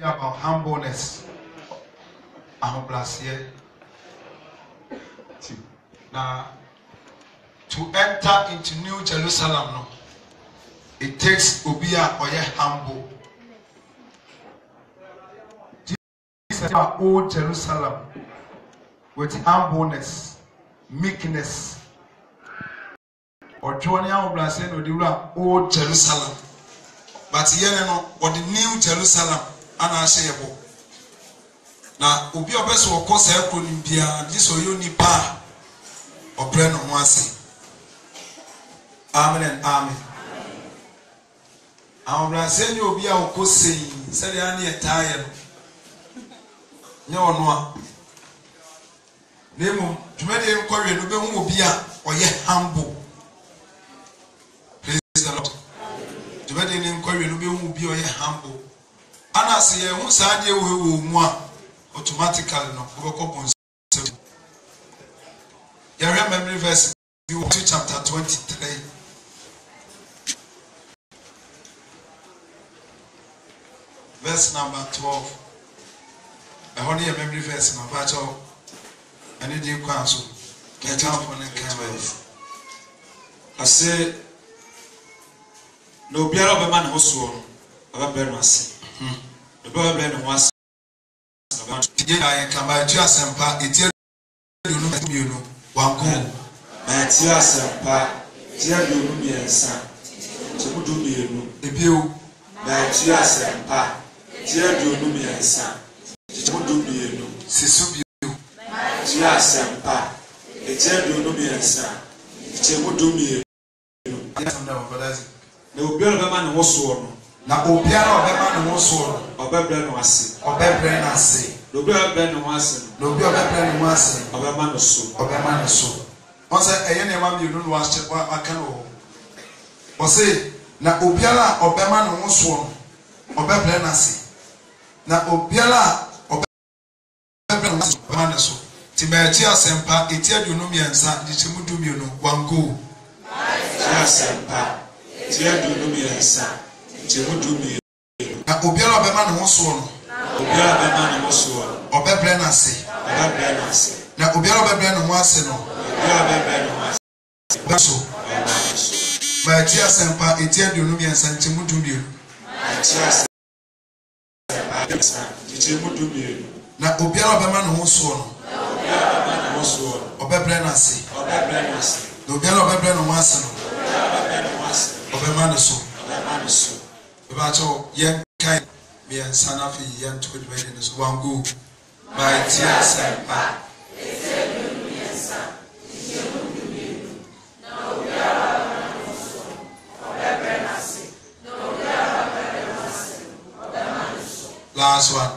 about humbleness. Now, to enter into New Jerusalem, no, it takes Obia or humble. This is our old Jerusalem with humbleness, meekness. Or Johnny Oblasen or the old Jerusalem. But here or the New Jerusalem, and I say, now, Obi Obes will cause a Columbia, this or you nipa or Brennan Wasi. Amen and amen. I will send you Obi or Cossing, said the only attire. No, Name Jumedian Korean will be or yet humble. Praise the Lord. Jumedian Korean will be or yet humble. And I say, who said you will automatically no go you remember verse chapter 23 verse number 12 I only remember verse number 12 and it didn't cancel get out on the 12 I say no biara be man ho so aba bre no ase no bre no ase I can buy just and part it you know one go my tears and part tear you me and son to do me the view my tears and part tear you me and son to do me sisu tears and part tear you me and son to do me no bill of a man was sworn. Na obiara obema no so obebre no ase no bi obebre no ase obema no so on say eye na ma mi no ase aka no o say na obiara obema no so obebre no ase na obiara obebre no ase obema no so ti ba chi asempa eti aduonu miensa di chemu du mi no wango chi asempa eti aduonu miensa na obiara obema no so no obiara obema no so obebre na ase na obiara obebre no ase no obiara obebre no ase so ba ti asempa eti aduonu miensa nchemu du mi ti asempa nchemu du mi na obiara obema no so no obiara obema no so obebre na ase na obiara obebre no ase no obema no so about young kind, me and Sanafi, young to the wedding is one go. My tears and pa. Last one.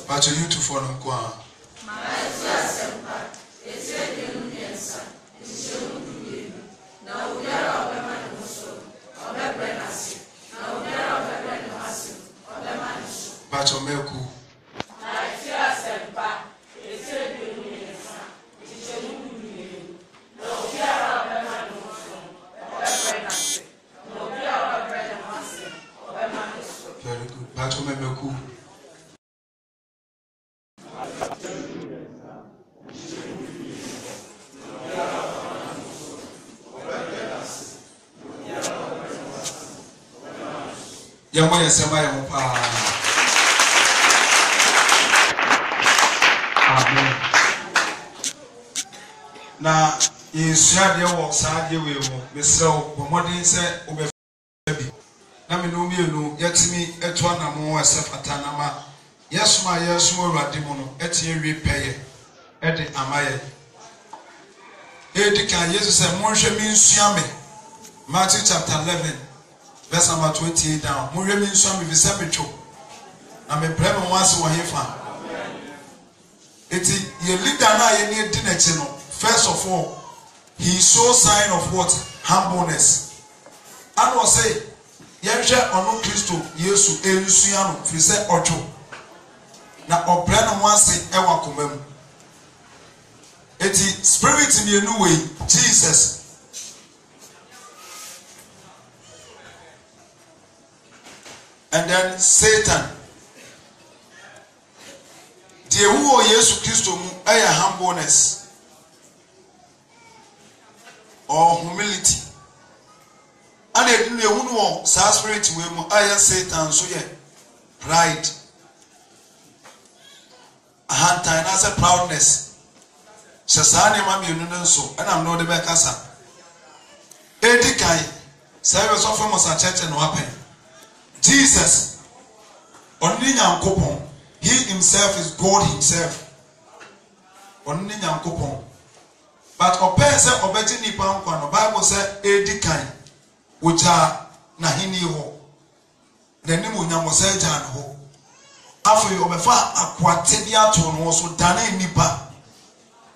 But you to follow Kwa. But you Melku. Very good. But you Melku. Yamma yasema ya mpa. Amen. Na insua de wo saa de we mo mesrew bomodin se obefabi na me no mienu yatimi eto anamo asefata na ma yesuma urade mo no etie wi peye ede amaye kan Jesus say monhwe mi nsua me Matthew chapter 11 verse number 28 down. Monhwe mi nsua me visa metwo na me pray mo wase wo hefa eti ye leader na ye ni di na chi no. First of all, he saw sign of what? Humbleness. And was say, Yensha ono Christo, Yesu, Elusiano, Fise Ocho. Na obrana wansi ewa kumemu. spirit in the new way, Jesus. And then Satan. The who Jesus Christ a humbleness or humility. And they didn't know spirit we aya Satan so yeah pride. Hand time as a proudness. Shasani mami ununso and I'm not the bekasa. Edikai service of almost a church and happen. Jesus only nyankopon. He himself is God himself. Only nyankopon. But opense obeji nipa nkwa no Bible say edikai which are nahini ho. The name of nyamose jan ho. After you obefa akwate bia to no so dane nipa.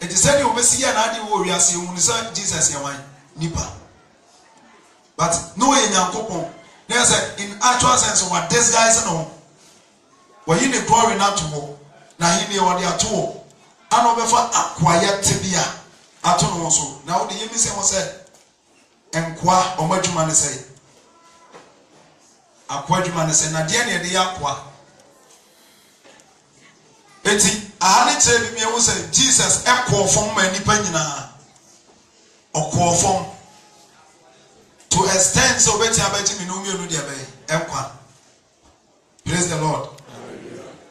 It is said you obesi ya na adi wo wiase hu ni say Jesus ya wan nipa. But no nyankopon. There's in actual sense what this guys know. When you glory not to go, now he knew what they are told. And over acquire tibia. I don't know so. Now the Yemi say was said, and qua or what you man say. Acquire you man say, Nadiania de aqua. Betty, I had said me, I was say, Jesus, echo from many penina or call from to extend so better about him in Umia. Praise the Lord.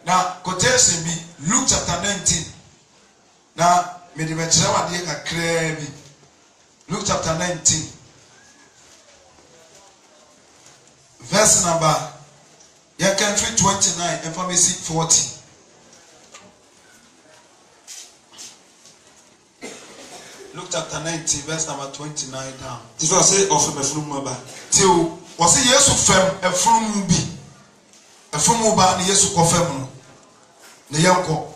Now, quotation be Luke chapter 19. Now, Luke chapter 19, verse number 29 and from 40. Luke chapter 19, verse number 29 down. This was say of a from Maba. Till was it yes of a from Mubi? A from Muba and yes of a the Yanko.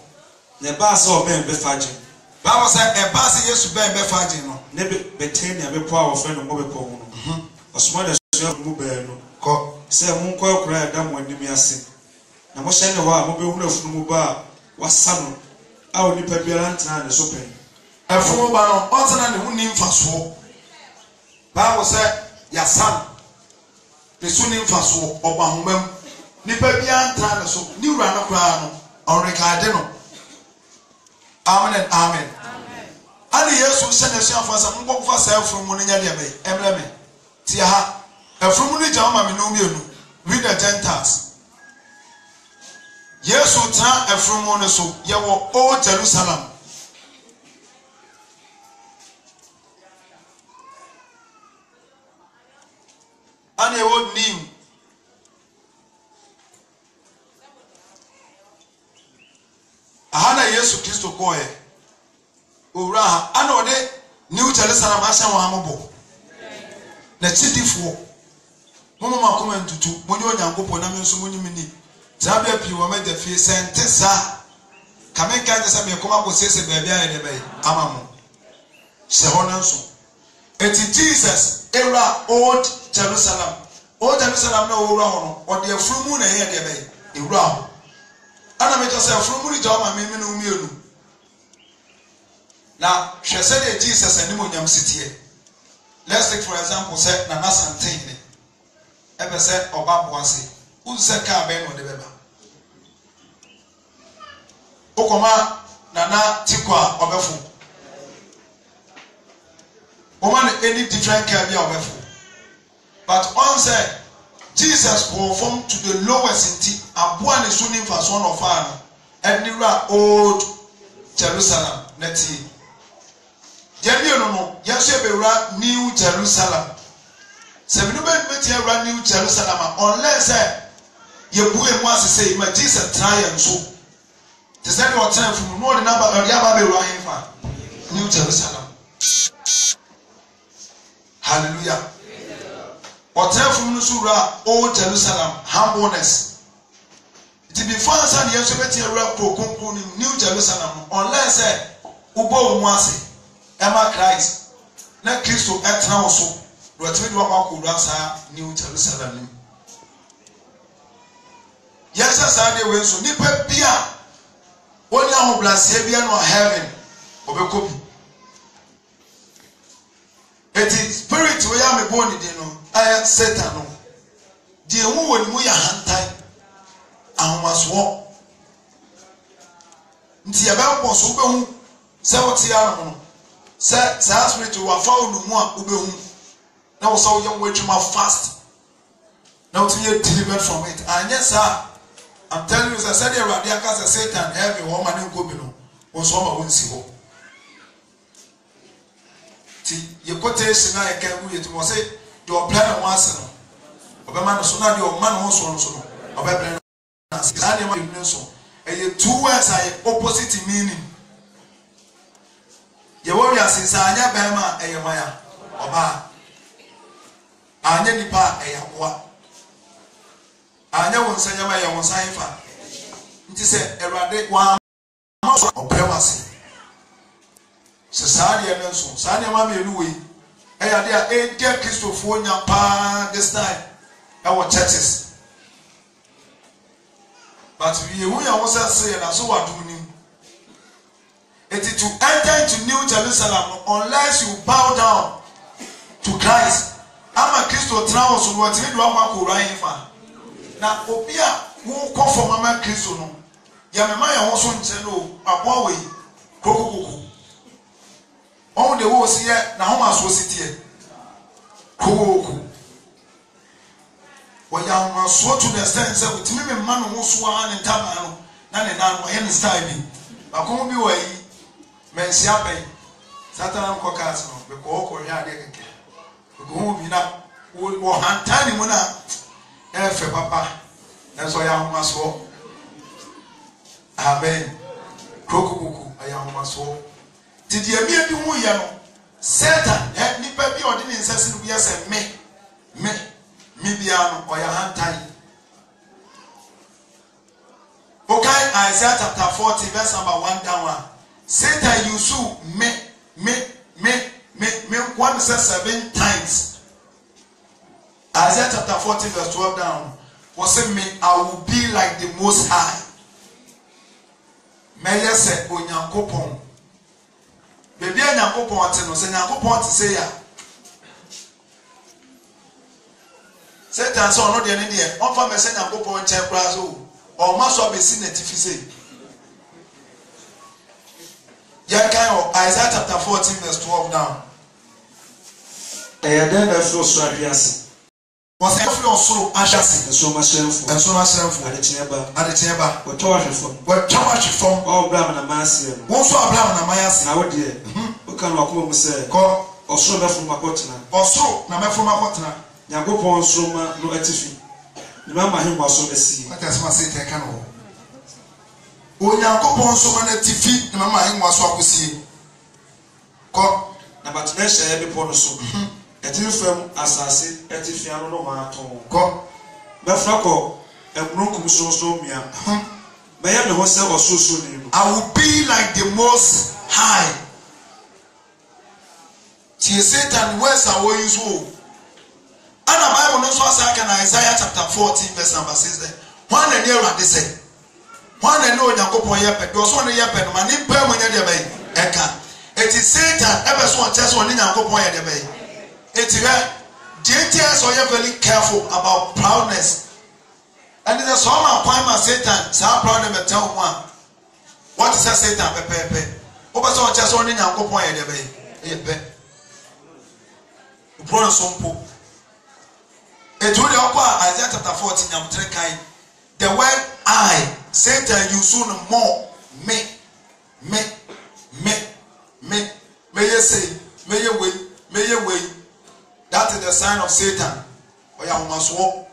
The bass or Ben Befagin. Bible said a bass yes to Ben Befagin. Never Betania, be power friend of Mobile. A small as Mubeno. Say Munko cry down when you may sing. Now, what shall I mobile from Muba was some our Nipabilant and the soaping. A from Muba, also than the name for so. Bible said, Yes, son. The soon in for so, or Bahumem. Nipabian and so, new run of crown. Or Ricardino. Amen and amen. And the years will send a shell for some book for self from Munia Embleme. Tiaha, a from Munijama Minumian, read the Gentiles. Yes, will turn a from Monaso, Yawo, old Jerusalem. And a old name. Ahana Yesu Kristo koe. Ura ano de New Jerusalem asha wa amobo. Na chidifo. Momo makoma ntutu, monye onyankopon na me nso monye mini. Tabia pi wo meje fi sente sa. Kameka je sa me koma ko sese baabi aye de bai. Amamo. Se hono nso. Eti Jesus era old Jerusalem. Old Jerusalem na owura hono. Ode afurumu na ye de bai. Ewura ho. Ana me just say from muri jama me no umienu. Now, she said Jesus and Nimonyam city. Let's take for example say Nana Santini. Ever said Obabuasi. Who said car ben on the beba? Okoma Nana Tikwa Obefu. Woman any different car be Obefu. But on said Jesus conformed to the lowest in Abuan is soon for son of Anna and near old Jerusalem. Neti. No, yes, New Jerusalem. Seven men New Jerusalem unless you was to say, my Jesus try and so. To send your time from more than number of Yabba New Jerusalem. Hallelujah. Or tell from Nusura, old Jerusalem, humbleness. It be found and yes, New Jerusalem, unless Ubo Mwasi, Emma Christ, not Christo at Nauso, but New Jerusalem. Yes, I will so Nipper Pia. Only our Blasavia or heaven, Obekopi. It is spirit we are born in no. I Satan no. The woman we are hand and was walk. Nti about so be hu se what ya no. Say spirit we found no mu a obehu. Na wo saw young way to fast. Now to be delivered from it. And yes, sir. I'm telling you, I said, Satan, every woman in Gobino, was one won't see hope. Your quotation I can't read it was say, you are planning once. Of a man, so now your man also, of a plan. And you 2 words are opposite meaning. Your warrior says, I never Bama, a Yamaya, Oba. I never pa a Yawa. Anya won sanya ma ya won san fa nti se erade wa ma so opewase se saade ya nso saade ma me enu we e ya de a e get Christopher nya pa this time our churches but we hu ya won say na so wadum ni it is to enter into New Jerusalem unless you bow down to Christ ama Christo trawo so what we do akwa ran fa na obia wo kofo mama Kristo no ya mema ya ho so nche no aboa we kokokoko on the wo si ye na ho maso sitie kokoko wo ya ho maso to the sense that with me man no so an ntama no na ne na no he style bi akomo bi wa yi mensi abai Satan ko kas no be ko ko ya de keke ko bi na wo hantani mu na efe papa enso ya homaso amen kokukuku aya homaso didi emi bi hu ye no Satan nipa bi odi ni nsase no bi ase me bia no oya hantai okay. Isaiah chapter 40 verse number 1 down 1. Satan used me 7 times. Isaiah chapter 40 verse 12 down was saying me I will be like the Most High. May I say Onyankopon. Baby Onyankopon ate no say Onyankopon te say ya. Satan so no de ne de on fa me say Onyankopon che kra so o ma so be si na tifi say. Ya kan Isaiah chapter 14 verse 12 down. Den na so so afiase. Was every also ashasi and so much adetieba what towerful all Abraham and Masia also Abraham and Mayas now dear who can walk home say call or so from Makotna or so na me from Makotna Yakopon Soma no etifi the mama him was so see what does my say take an o Yakopon Soma na tifi the mama him was so akusie call na but na share be pon so etin fam asase etifiano no ma ton ko be frako emrunkum so mia be ya me ho se ososo ni I will be like the Most High. Satan words are what you so. And the Bible knows what in Isaiah chapter 14 verse number 6 there. One and year they say. One and no Yakopon yepe. Those one yepe no man in Perman yebe. Eka. It is Satan ever so chest one in Yakopon yebe. It is JTS are very careful about proudness. And in the summer appointment Satan, so proud of tell one. What is that Satan? Pepe. Over so just one in Yakopon yebe. Brother Sompo. It told you Isaiah chapter 14, I'm trying. The word I, Satan, you soon more. Me. May you say, may you wait. That is the sign of Satan. Or you must walk.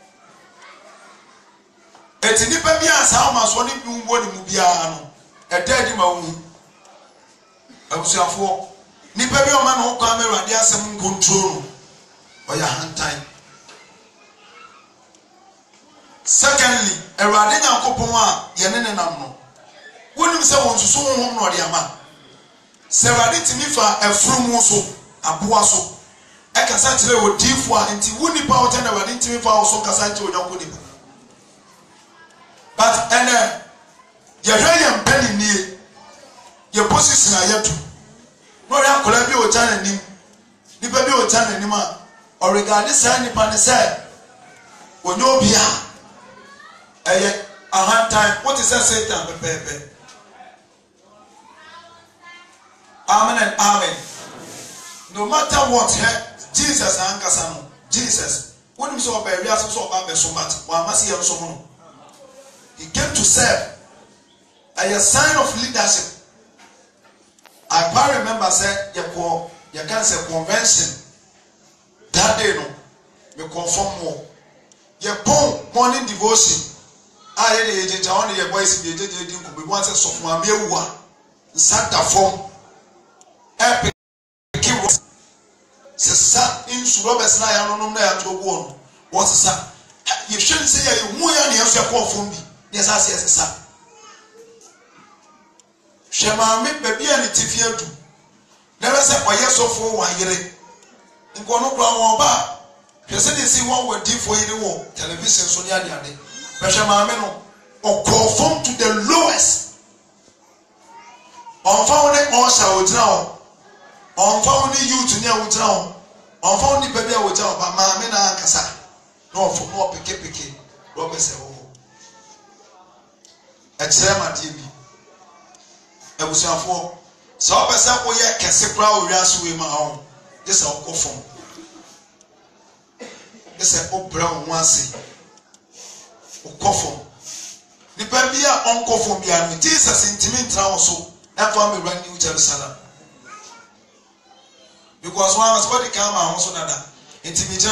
It's in the baby as how much one if you want to be a dead man. I was your for. Nipabi o man o camera dia sem control. Or your hand time. Secondly, a radina copoma, Yanene Namno. Wouldn't say one to so home or the ama. Seradit Nifa, a frumoso, a puaso. I can say with deep one until Woody Power and a radin for also Cassato with your Woody. But and Yahya Penny near your position are yet to. No, I could have you a channel. nipa bi o tan anima or regarding say nipa ne say onobia eye a hard time. What is that Satan pepe? Amen and amen. No matter what, Jesus ankasa no. Jesus, when we saw by we are so about so much, one must hear so much. He came to serve. A sign of leadership. I can't remember say you can say convention. That day no, me conform more. You pon morning devotion. I had the agent on your voice. The agent didn't come. We want to soft my mewa. Sat the form. Epic. Sisa in Surobes na ya no na ya to go. What sisa? You shouldn't say you mu ya na ya so call phone bi. Yes as yes sisa. Shema me baby ani tifia du. Never say oye so for one yere. Nko no kra won ba. Hwese dey see one word for yere wo television so ni ade ade. But Shema me no or conform to the lowest. On found it on shall now. On found the youth near with now. On found the baby with now, but my men are cassa. No for more picky. Robert said, oh, a chairman TV. I was your four. So I was up where can see crowd with us with my own. This I'll go from. This is old brown once. Go from. The baby are uncle from behind Jesus intimate also. And for me, right New Jerusalem. Because one was what the camera also that intimidate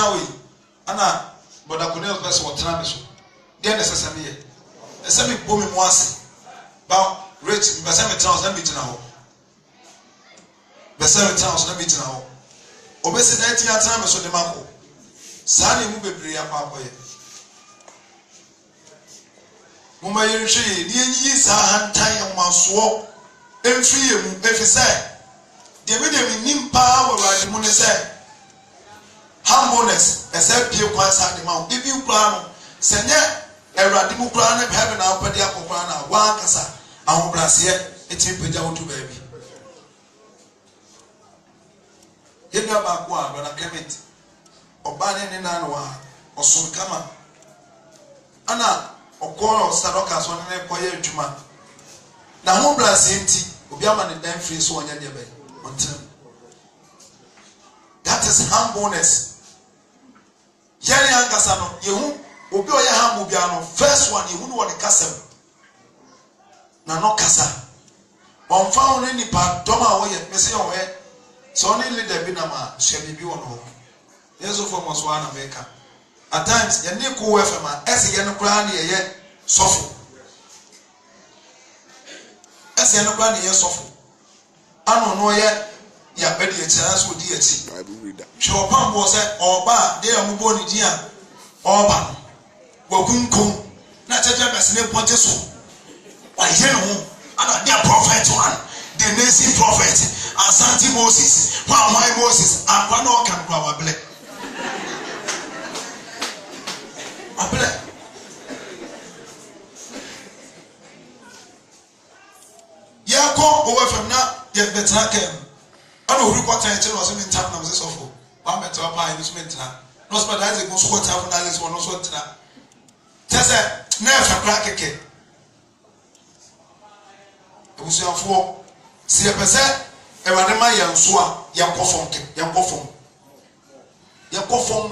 Anna, but I could not pass what time is. Then the sesame, a semi booming once. But rich, but 7 towns, let me know. The 7 towns, let me know. Obesity, 90 time is on the mango. Sunny will be brilliant. Mumma, you see, the years are untying one swap. And free him, if he said, the medium in power, like the moon said, humbleness, except you quite the mount. If you plan, send a radical plan of heaven out, but the apple plan, one cassa, our brassier, it's in Pajau to baby. You know about one, but I came it. Or banning in Anwa, or soon come up. Anna, or call Sadokas on a quiet Juma. Now, who bless Obiama and then free so on your day. That is humbleness. Yeri Ankasano, you Obio Yahamubiano, first one, you wouldn't want to castle. Now, no casa. On found any part, Doma way, Messy away. So only the Binama shall be on home. Yes, of almost one America. At times, you need to go from as a young crown yet suffer. As a young crown yet suffer. I don't know yet. Ya bedi a chance with deity. Bible reader. Chopin was a oba, they are muboni dia. Oba. Wagunkum. Not a Japanese Ponteso. Why, you know, and their prophet one. The Nancy prophet. Asante Moses. Wow, my Moses. And one all can probably. Yeah, come over from now. Get the track. I don't know what I was in town. I was so full. One better pie in this winter. No spot as it goes what happened. Alice one also. Tessa, never crack a cake. It was your four. See a percent. A radema young swa, young coffin,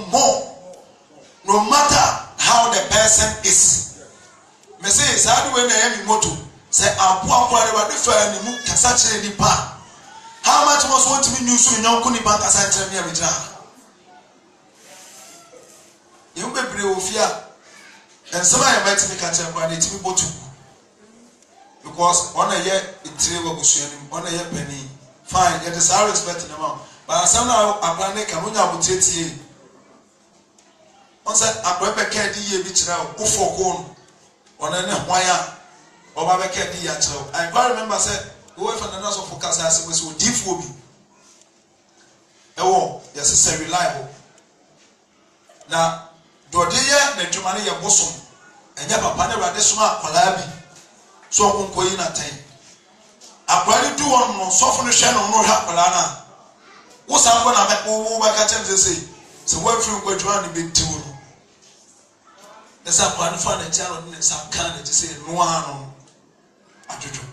more. No matter how the person is. Message, how do we name moto? Say, I'm poor for the different moon can such a depart. How much must want to be new so no kuni bank aside tell me every time? You be brave fear. And somebody might make a tell me to be both. Because on a year it's on a year penny. Fine, it is our respect in the amount. But somehow a plan can only have 30. Once I remember Kedi Bitch now, for corn on a wire or Baba Kedi Yacho. I quite remember said, whoever the nurse of focus has was so deep for me. Oh, yes, it's reliable. Now, Dodia, the Germany bosom, and Yapa Panera de Suma Palabi. So I'm going to time. I probably do on soften the channel, no help Palana. What's happening? I'm catch them say. So what from go join the big tour? There's a one for the channel and some kind to say no one. Ajuju.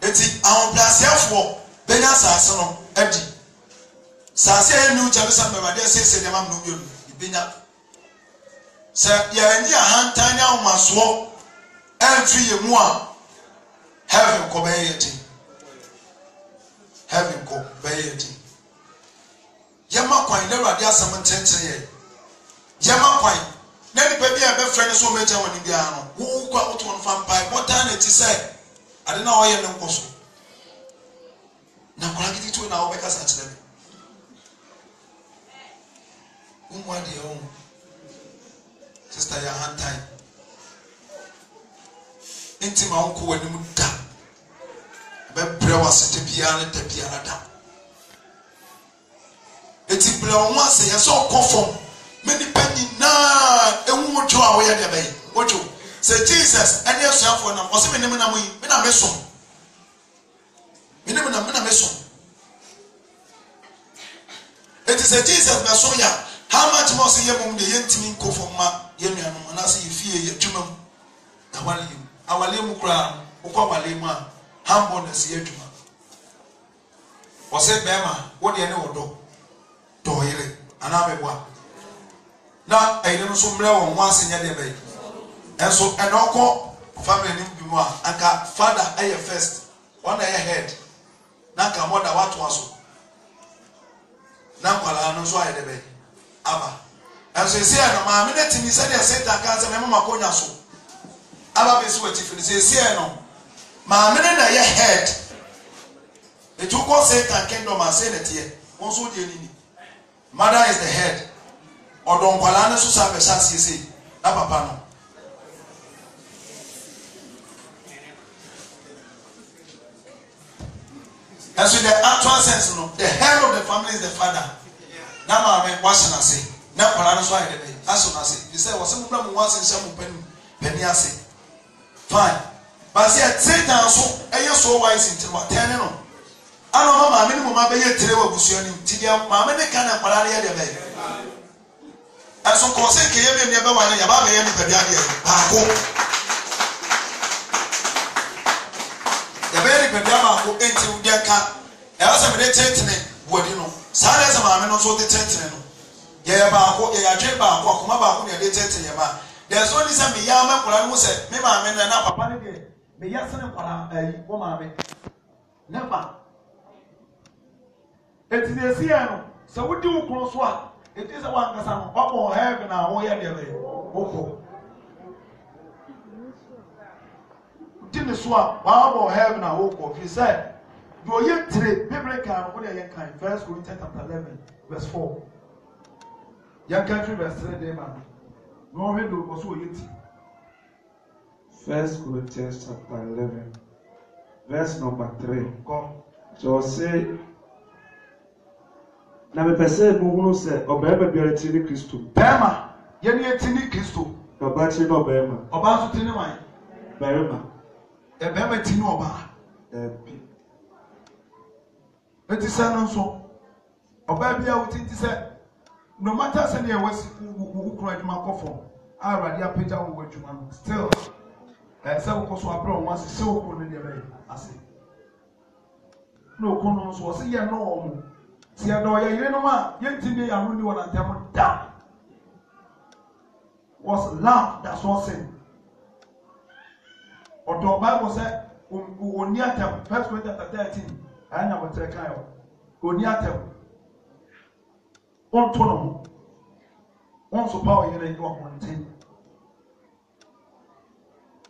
Eti our place here for Benya Sasono Eddie. Sase New Jerusalem, my dear says, the man no you. Benya. Sir, you are in your hand, Tanya, my swap, and 3 more. Heaven cobayeti. Heaven cobayeti. Yama Quine never did some intention. Yama Quine. Nanny baby, I bet friends so much on Indiana. Who got one from pipe? What time it is said? I don't know why you don't go so. Now, I get it to an hour because that's them. One day, sister, your hand time. Into my uncle when you move down. But prayer was to piano, the piano down. It's blow once, I saw conform. Many penny na, and won't you away at the bay. What you say, Jesus, and yourself for them, or some minimum, when I miss some. Minimum, it is a Jesus, Masoya. How much more say you the intimate co for ma, Yemian, and I see you fear your tumor. Our lame crown, Opa Lema, humbleness yet. Or said Bama, what do you know? Do here, and I'm a one. Now, I don't so blow once in your day. And so, an uncle, family name, and father, I first, one I head. Nanka mother what was Nanka no so I debe. Aba. And so say no ma minute ni say dey Satan can say mama konya so. Aba be so wetin fi say no. Ma minute na ye head. It took all Satan kingdom and say that here. Won so dey ni. Mother is the head. Odon kwala na so sa be say na papa no. And so the actual sense, the head of the family is the father. Now, I mean, what should I say? Now, what I say, as soon as he said, was some problem once in some penny, I say, fine. But see, Satan so, and you're so wise in what 10 no. I don't know, my minimum, I be a terrible bushing, Tidia, my many kind of paralia de bay. And so, Cossack, you never want to have any pediatric. The very Pedama who enter their car. I was a tent, what you know. Silence a man also the tent. Yeah, about a dream about what come about when they tent in your man. There's only some Yama who said, Maybe I'm in an upper panic. May Yasan a woman. Never. It is a Siano. So we do cross what? It is a one because I'm up or heaven now. Oh, yeah, didn't swap, Bible heaven and hope. He said, you yet trade, biblical, what are your kind? 1 Corinthians chapter 11, verse 4. Young country, verse 3, man. No, we do also yet. 1 Corinthians chapter 11, verse number 3. Come. So say, now me person who say, Obama be a tini Christo. Bema, ye a tini Christo. Obachi no Bema. Obachi tini wine. Bema. A Bema tino ba. But the son also. Obabia would think say, no matter send your West who cried my coffin. I read your picture on what you want. Still, so also a bro once so cool in the way. I say, no, Conos was here no. See, I know you know what, yet today I really want to tell you that was love, that's what sin. Or the Bible said, Uniatem, 1 Corinthians 13, I never take care. Uniatem, on tono, on so power in a walk thing.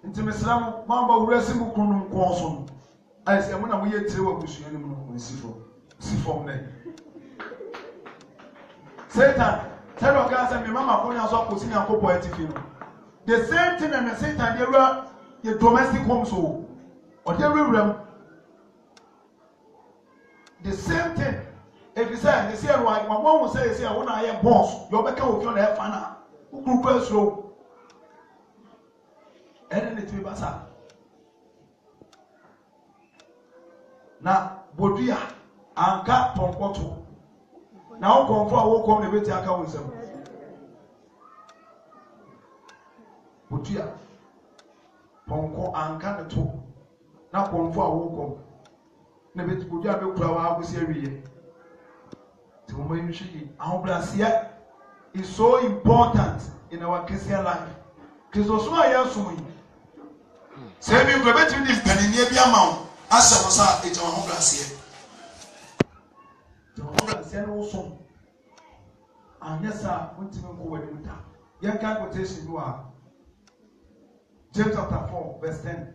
Intimacy, Mamma, Resimu Kunum Consul. I say, when we get through a bush, you see for me. Satan, tell your guys and my mama when I saw Pussy and co-poetic. The same thing and the Satan, they were your domestic home so or they will the same thing. If you say, they say, my mom will say, I want to have boss, your back will have fun. Who could press slow? And then it will pass. Now, bodua anka pɔnkɔto na wo kɔnfo a wo kɔm na beti aka wo nsɛm bodua pɔnkɔ anka ne to na kɔnfo a wo kɔm na beti bodua be kura wa agosi awiye ti mo yi hwi ahobrasiya is so important in our Christian life. Kristo so aye so yi say bi kura beti dis panini bi ama wo asɛm sa e jama ahobrasiya ahobrasiya no so anyesa untimi ko wadi muta yanka quotation no a James chapter 4 verse 10.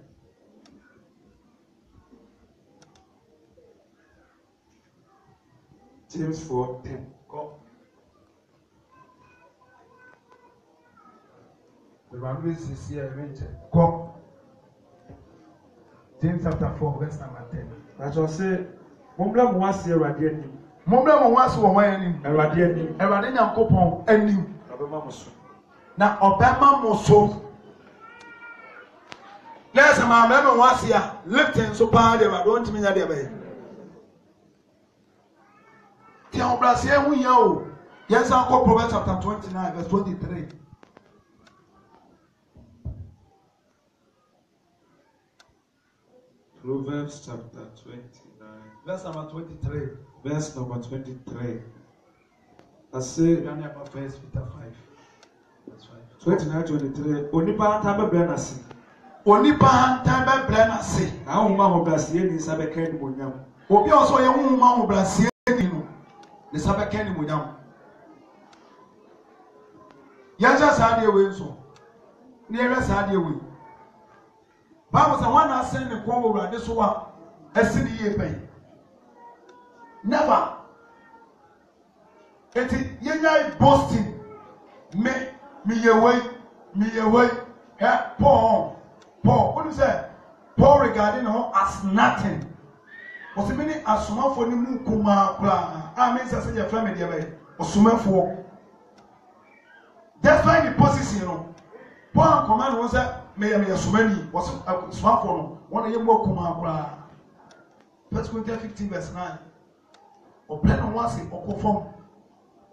James 4:10. Go. The Bible is here. Go. James chapter 4 verse number 10. I just say, Mumbla mwasi Eradi anim. Mumbla mwasi wo wan anim. Eradi anim. Eradi Nyankopɔn anim. Obema muso. Na obema muso. Let's ma mema mwasi a lifting so pa de ba don't mean ya be. Tia obrasiye hu ya o. Yes, Uncle Proverbs chapter 29 verse 23. Proverbs chapter 29 verse number 23. Verse number 23. I say First Peter 5. That's 29-23. Onipa hanta be brenasi. Onipa hanta be brenasi. Na homa ho brasiye ni sabe kan monyam. Obi oso ye homa ho brasiye ni no. Ni sabe kan monyam. Yaja sa de we nso. Ni ere sa de we. Bible say one na send the kwa urade so a asini ye pen. Never. Eti yenya boasting me ye way Paul what do you say? Paul regarding her as nothing. Was it meaning asuma for ni mu kuma kura I mean say your family dey be osuma for. That's why the position you know. Paul command was say me asuma ni was asuma for no one ye mu kuma kura. 1 Corinthians 15 verse 9. Open on once okofom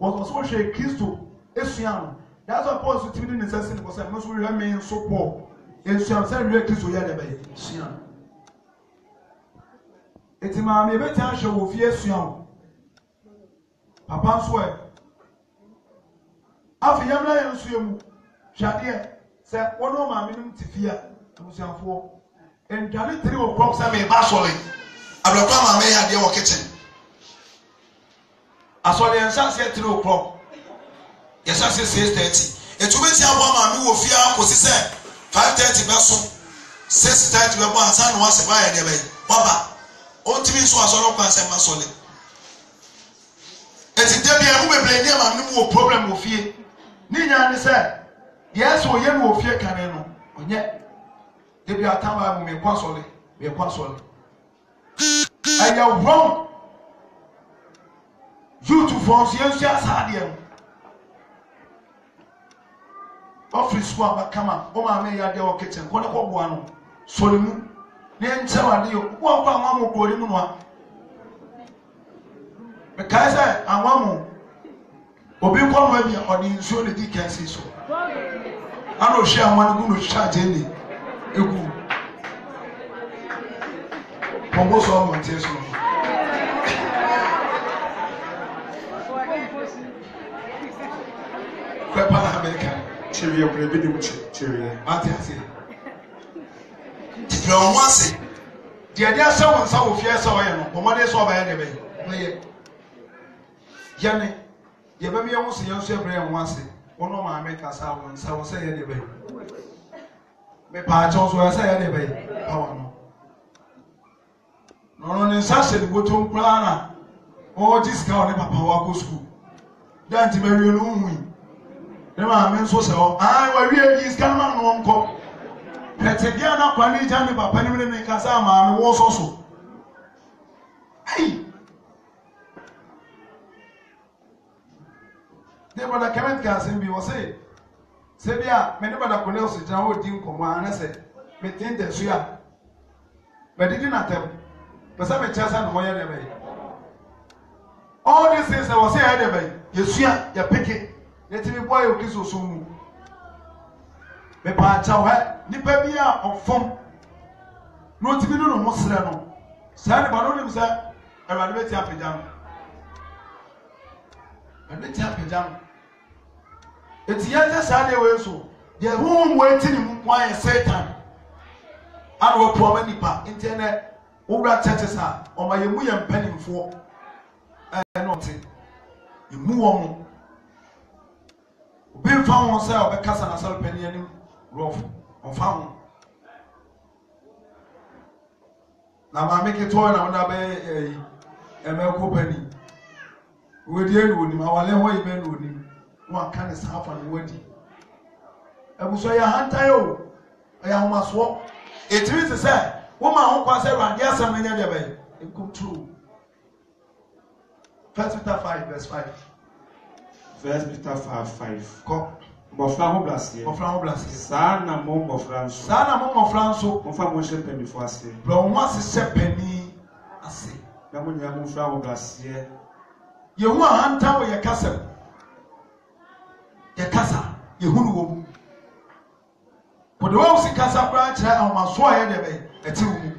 was also share Christo esuano. That's why Paul is telling us that because I must remain so poor. Esuano say real Christo ya dey be esuano. Eti ma me beti an show ofie esuano. Papa so e afi yamla yan so emu hwade say wono ma me nim tifia abusianfo entwale 3 o'clock say me ba sole ablakwa ma me ya de wo kitchen. Asole ensa say 3 o'clock. Yes, I say 6:30. It will be a woman who will fear because 5:30 person 6:30 we want san was buy the bay. Baba, on to me so as all can say masole. It's there be a woman play near man no problem with fear. Ninya say, yes, we yen will fear can no. On yet, there be a time I will make console, be a console. And you're wrong. You to force yes, just hard. Office wa bakama o ma me ya de o kitchen ko ne ko bo anu so mu ne nche wa de o wo kwa nwa mo ko ri mu no a me kai say anwa mo obi ko no bi o di nsuo ne di kansi so ana o hia anwa ne gu no charge ni egu pombo so mo ntie so kwa pa America Cheerio, cheerio. Atiasi. Ti on wase. Dia dia se won sa wo fie se wo ye no. Omode so ba ye de be. No ye. Yane. Ye be me ye wo se ye so ebre en wase. Ono ma America sa won sa wo se ye de be. Me pa cho so se ye de be. Pa wo no. No ne sa se de botom kra na. O dis ka o ne papa wa go school. Dan ti me wi no hu. Nema men so se o ai wa wie is kan ma no nko pete dia na kwani ja me papa ni me ka sa ma me wo so ai de bada comment ka se bi wo se bia me ne bada ko ne so ja wo di nkomo ana se me tin de so ya me di na tem But I'm a chance and one enemy. All these things I was saying, enemy. You see, you pick it. Let me boy who is so soon. Me pa cha wa ni pa bia ofom no tibi no mo sere no sa ne ba no nim sa awade beti apejam beti apejam eti ya sa de we so de hu we ti ni mu kwan Satan ado wo po ma nipa internet owura churches a o ma yemu ye mpanimfo no te yemu wo mo obi fa won sa o be kasa na sal pani anim rough on farm. Now I make it toy now na be company. We dey no ni ma wale ho ibe no ni. One can is half and wadi. E bu so ya hanta yo. E ya homa so. It means to say, woman ho kwa say ran dia sam nya de be. It come true. 1 Peter 5 verse 5. 1 Peter 5. Come. Mofra ho blasie. Sa na mo mofra nso. Mo fa mo hye pani fo ase. Bro mo ase pani ase. Na mo nya mo fra ho blasie. Ye hu ahanta wo ye kasa. Ye kasa, ye hu no wo. Ko de wo si kasa bra kire amaso aye de be eti wo mu.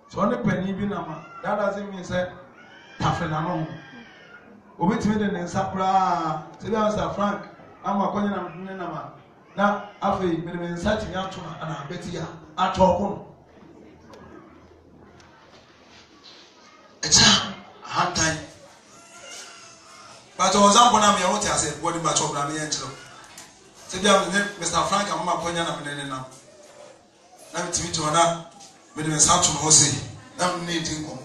So ne pani bi na ma. That doesn't mean say tafena no. Obetime de nsapra se bia Sir Frank ama konye na mne na ma na afei me de nsati nya to na beti ya atoko echa hantan but ozampo na me wote ase body match of na me enchiro se bia Mr. Frank ama konye na mne na metimi to na me de nsati no se na mne din ko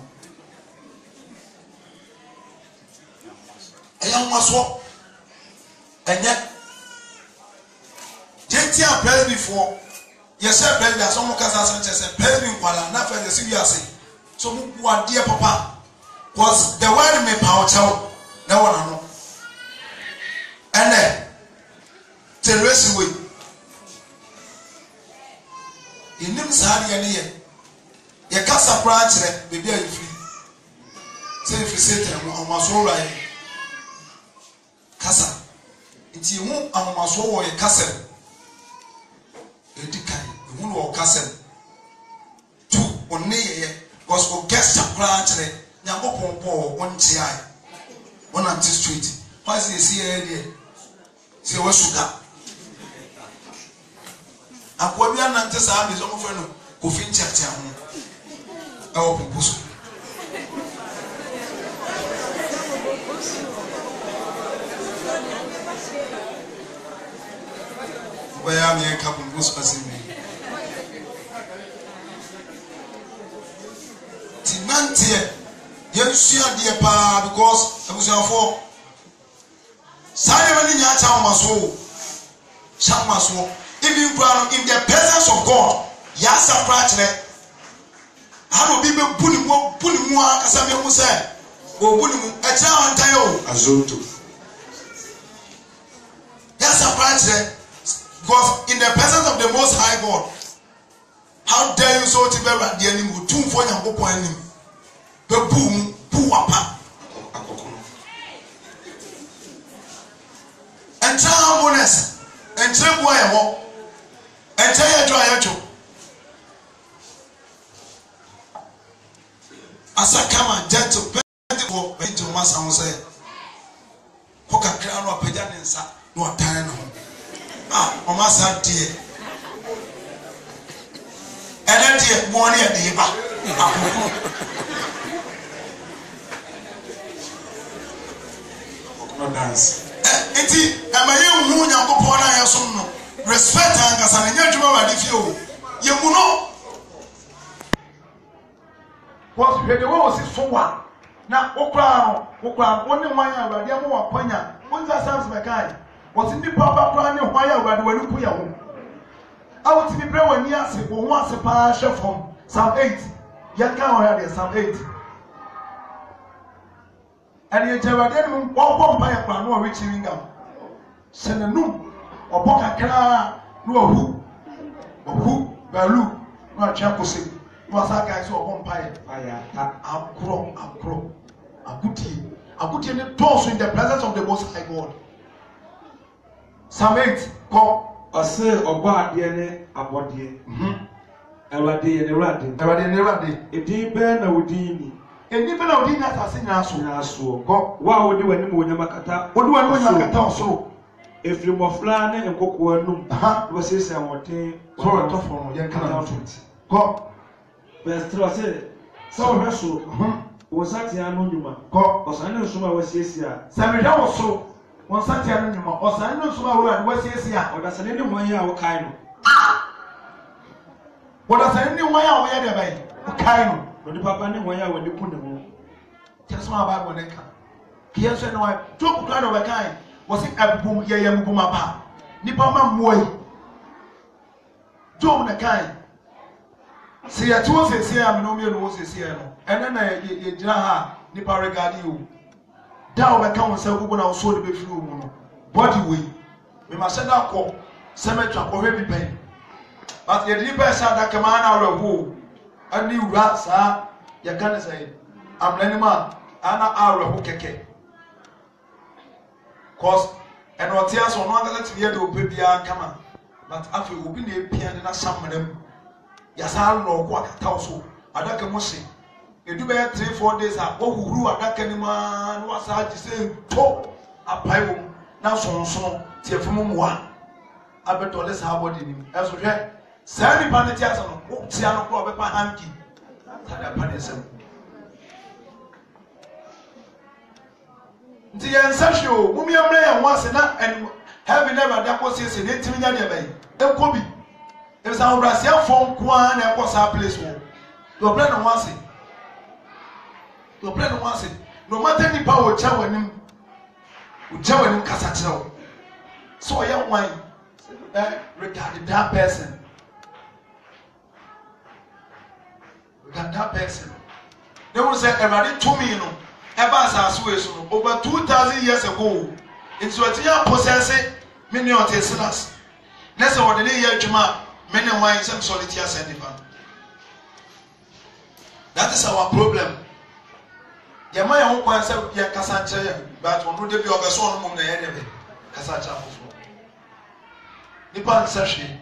Ayam maso enye jentia praise before yes sir praise that some kasa say praise me kwala na fa say we ase so mu bua dear papa cause the word me power chow na wona no ene teresi we inim saari ye ye kasa pra kire bebi a yefri say if Satan o maso right kasa nti hu amaso wo ye kasa edikai hu no kasa tu onne ye gospel guest akra kire nyakopon po wonti ai wona ti street why say see here there say we sugar akwa bia na nte sa bi so mo fe no ko fi nchacha ho e wo pupusu where am I coming? Who's passing me? Tinantie, yes, you are dear pa because I was your for. Simon in your town maso. If you are in the presence of God, yes, a practice. I will be pulling more as I will say, or pulling a town tayo. Azoto. Yes, a practice. Because in the presence of the Most High God, how dare you so to be at the enemy with 2 for your book on him? The boom, poo apa. And try bonus, and try boy, and tell your dry echo. As I come and gentle, into Master say, Hoka crown or Pejan inside, no time. Omasa die. Ene die money e dey ba. No dance. Enti amaye hu Nyankopon na yesom no. Respect angasa na nyadwuma wa de fie o. Ye mu no. Was hwede wo si so wa. Na okra woni hwan ya awade am wa kwanya. Wonza Psalms mekai. What's in the papa plan? Why are you going to put your I want to be brave when you ask it. Once a passion from Psalm 8. You can't already Psalm 8. And you tell them, one by a plan, no reaching them. Send a noon or book a car, no who, Balu, no champosi. Was that guy so vampire? I'm crow. A good in the toss in the presence of the Most High God. Psalm 8, go. I say, Oba, DNA, about ye. Eradi, if they burn a woodini. And even a woodini as I say, go. What would you when you Makata? What do I know Makata so? If you were flying and cook one, was this I want to for a top from your country. Go. Best to say, so Russell was that Yanuma. Go, or San Suma was here. Samuel also was that Yanuma, or San Suma was here, or that's an any one year kind. What does any one year where they be? Kind. But the papa knew why when you put them. Just my Bible, they come. Here's no two kind of a kind. Was it a boom, yam boom apa? Nipama Moy. Joe the kind. See, I told you, see, I'm no mere was here. And then I did not Nipa regard you. Down by council, who will also be through body way. We must send out call, cemetery or heavy pain. But the deeper side that come out of who a new rats are, you can't say, I'm any man, Anna hour who keke. Cause and what tears on one that we had to baby come on. But after we be a piano and some of them. Yes, I don't know what I so. I don't know what you do about 3-4 days. I go who I don't know man. What's I just say? Talk a pipe now. So, tear from one. I bet all this how body as we get. Sandy Panetias on Tiano Club by Hanky. Tadapanism. The ancestral Mumia once and having never that was in 18 years. El Kobe. There's our Brazil phone one and what's our place for. Your plan once it. Your plan once it. No matter any power, chow him. We chow him Casatro. So I am wine regarding that person. Regarding that person. They will say, everybody to me, you know, ever over 2,000 years ago. It's what you are possessing, many of the sinners. That's what the year Juma. Men and wives and solitaire sentiment. That is our problem. Yamaya won't answer your Cassacha, but one would be of a son on the enemy. Cassacha. Nipan Sashi.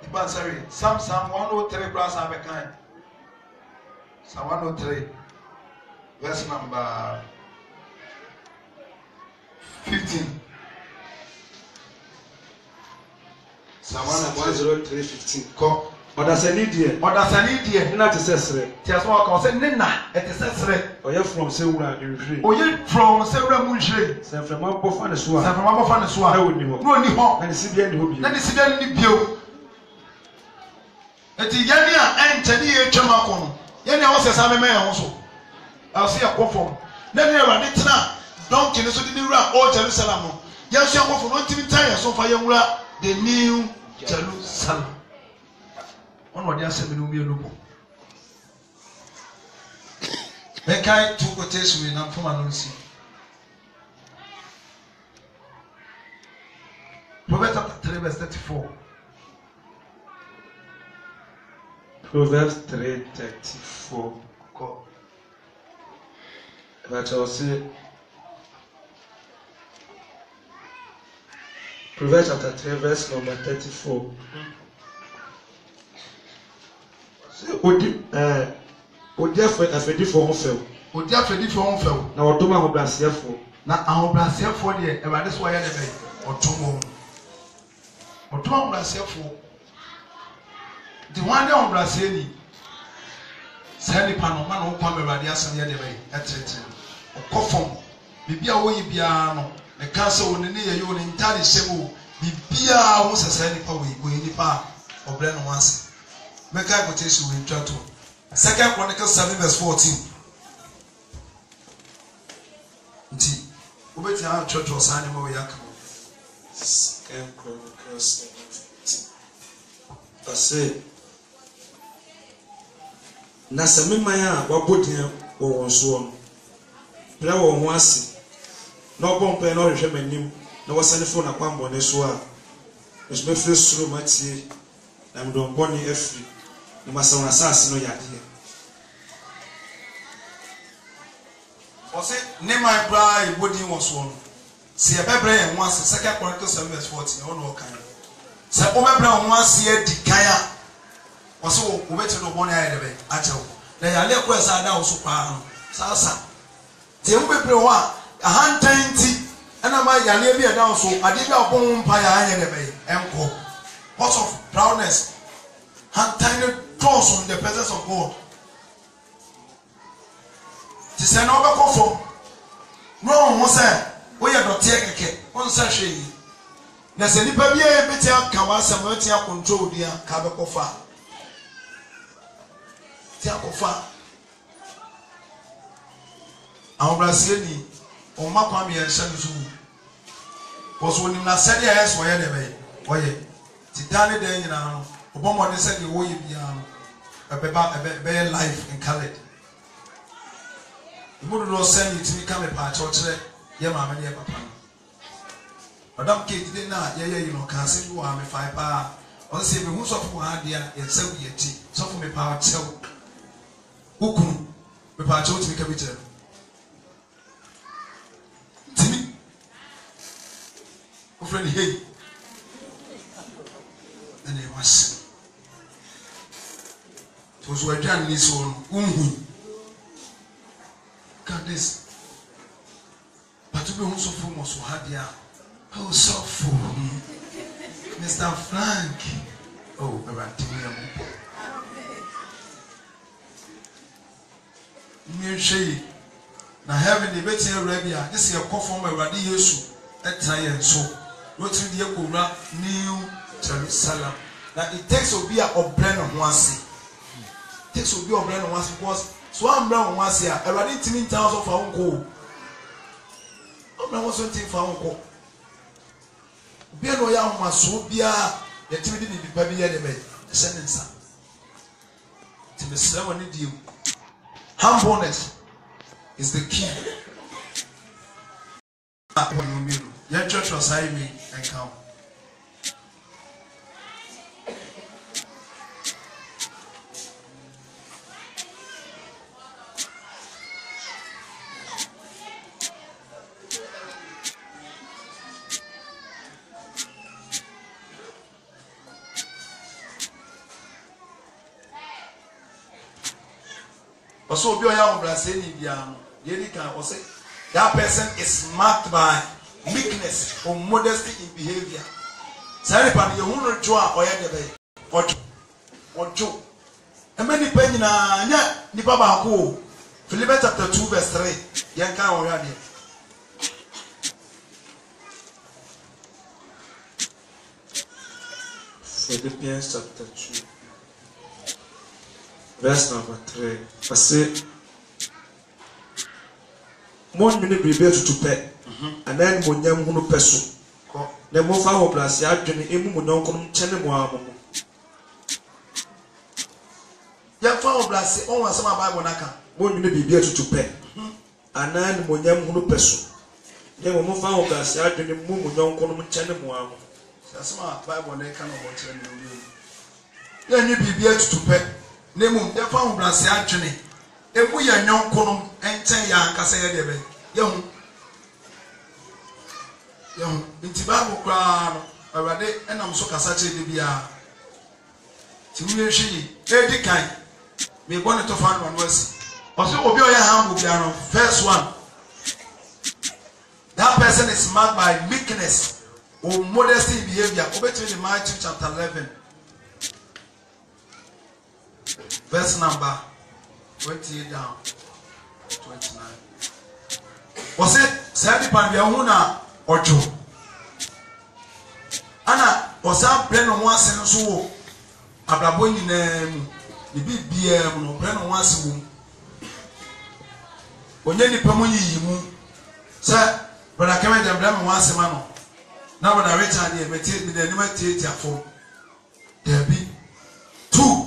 Nipan Sari. Some 103 brass have a kind. Psalm 103, verse number 15. Psalm 103:15. Come. Odasani die. Nna te sesere. Ti aso aka say nna e te sesere. Oye from sewura nhwe. Oye from sewura mu nhwe. Sefrema bofa ne so a. Na woni ho. Na oni ho. Na ne sibia ni bio. Eti yani a ente ni ye twama ko no. Yani a wo sesa me ya ho so. Ase ya kofom. Na ne ra ne tena donkey ne so di ni wura o Jerusalem no. Ya so ya kofom no ntimi tan ya so fa ya wura the new Jerusalem. On what they are saying, we will look. They can't two quotations with them from announcing. Proverbs chapter 3, verse 34. Proverbs 3:34. But I'll say Proverbs chapter 3, verse number 34. Odi afedifo ho few. Odi afedifo ho few. Na odom ahobrasiefo. Na ahobrasiefo de Ewade so ya de be. Otomo. Odom ahobrasiefo. The one de ahobrasie ni. Sani pano ma no kwa Ewade asem ya de be. Etrete. Okofom. Bibia wo yi bia no. Ne kanse wo ne ye yo ne ntade hyemu. Bibia wo sesa ni pa wo yi nipa obre no wanse. Make a quotation with Jato. 2 Chronicles 7 verse 14. Nti, ubeti ha church was animal yak. 2 Chronicles 7 verse. Na sememaya wabodin wo wonso no. Bra wo ho ase. Na obompe na ohwehwe manim na wasane fo na kwambo ne so a. Os meus filhos suru matie. Na mdo mboni efri. Ni masauna sasi no yadie. Ose ne my bra body was one. See a bebre and once 2 Chronicles 7:14 on all kind. Say o bebra once ye di kaya. Ose o beti no boni aye debe achew. Na ya le ko esa da oso pa no. Sasa. Te o bebre ho a ahantan ti ana ma ya le bi e da oso ade bi opon mpa ya anye debe enko. What of proudness? Hantan toss on the presence of God. Ti se na obekofo. No mo say we are not taking on Sashi. There's a nipa be a bit of Kawasa control dear Kabakofa. Tiakofa. Our Brazilian or Makwami and Shanzu was when you not said yes, why anyway. Why, Titani Day now, Obama said you will be a better life in Khaled. You would not send you to become a patch or yeah, mamma, yeah, papa. Madame Kate did not, you know, can say you are me 5 pounds. On say, who's of one idea and sell me a tea, so for me power tell. Who can be part of me capital? Timmy, friend, hey, and it was. It was where Jan is on, God, this. But to be also from us who had ya. Oh, so full. Mr. Frank. Oh, about Timmy. Now, having the better Arabia, this is a call from a radius at Tayan. So, what's the Yakura, New Jerusalem? Now, it takes to be a brand of once. It takes to be a brand of once because Swan Brown once here, a radiant in towns of our own goal. I was waiting for uncle. Biano Yam was so be a timidity be baby at the bed. Sentence. To the 7 you. Humbleness is the key. Your church was high me and come. So be on Brazil, that person is marked by meekness or modesty in behavior. Sorry, but you won't draw or Joe. And many penny na Nipaba Ko. Philippians chapter 2, verse 3. Yanka already. Philippians chapter 2. Verse number 3. I say, one minute be able to pay, and then when you want to pursue, the more our blast, you are doing a woman come tell more. You found blast, almost some Bible Naka. 1 minute be able to pay, and then when you want to pursue, then we move our blast, you are doing a woman come tell more. That's my Bible Naka. Then you be able to pay. Nemu the found blast actually. If we are young column and 10 young Cassia, young into Bible crown, already, and I'm so Cassache de Bia. To she, every kind, may want to find one mercy. Also, Obio Yaham will be our first one. That person is marked by meekness or modesty in behavior. Over to Matthew chapter 11, verse number 28 down 29. Was it Sadi Pandiahuna or Joe? Anna was up Brennan once in so Abraboni name the BBM no Brennan once womb. When any Pamuni moon, sir, but I came and Brennan once a man. Now when I return here, meditate with the animated for there be 2.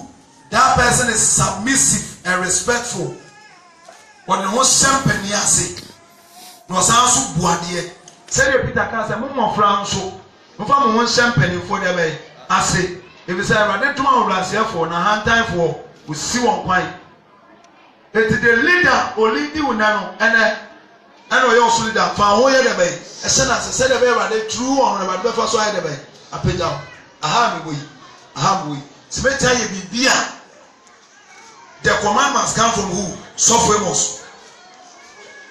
That person is submissive and respectful. When the most champagne yasi, no sound so boadier. Say Peter can say, Mumma Franco, Mofa mo won champagne for the bay. Ase. If you say Rade to my brasier for na hand time for we see one kwan. It is the leader or leading unano and we also leader for ho ye the bay. E say na say the bay Rade true on the Rade for so the bay. Ape down. Aha me we. Semeta ye bibia. The commandments come from who? So famous.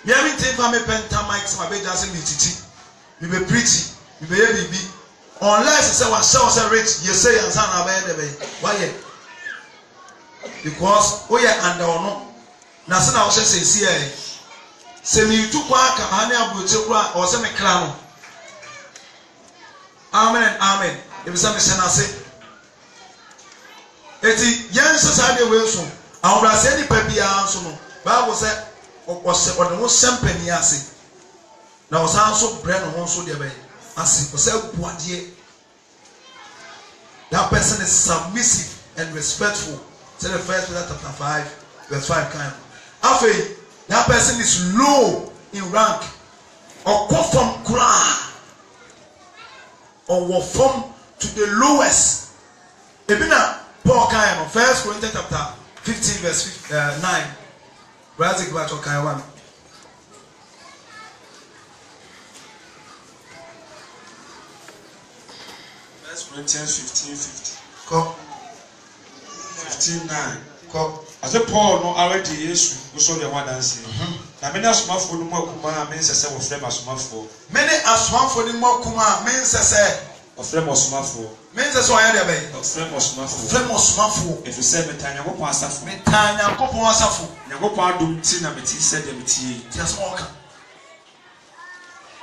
Me am think for me penta mic my be just me titi. Me be preach, me be bibi. Unless say one say rich, you say answer na be the be. Why? Because we are under no. Na se na wo say see eh. Se me tu kwa ka hane abuche kura o se me kra no. Amen and amen. If say me say na say. Eti yen se sa de we so. Awura se ni pa bia so no. Bible say o se o de ho champagne ase. Na o san so bre no ho so de be. Ase o se buade. That person is submissive and respectful. Say the first Peter chapter 5 verse 5 kind. After that person is low in rank or come from kura or will form to the lowest. Ebina Paul kind of 1 Corinthians chapter 15 verse 9. Razak back to kind 1. 1 Corinthians 15:50. Go. 15:9. Go. As a Paul no already Yesu so the one dance. Na many asomafo no makuma men sese wo frem asomafo. Many asomafo ni makuma men sese wo frem asomafo. Men sese oya de be. Wo frem asomafo. Frem asomafo. If you say metanya go pon asafo. Metanya go pon asafo. Nyagopon adom ti na meti se de meti. Just walk.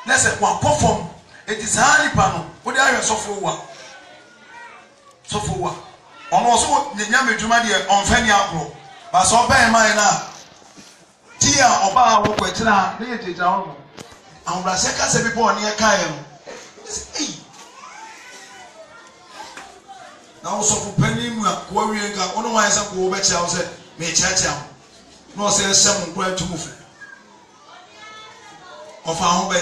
Na se kwa perform it is hard pa no. Wo dey ahwe sofo wa. Sofo wa. Ono so nya medwuma de onfa ni akro. Ba so ben man na. Ti a oba wo kwetira na ye jeja ho. Awura se ka se bi po ne kan no. Ei. Na wo sofo pani mu a ko awie nka ono wan se ko be chia wo se me chia chia. No se sem nkura tumufu. Ofa ho be.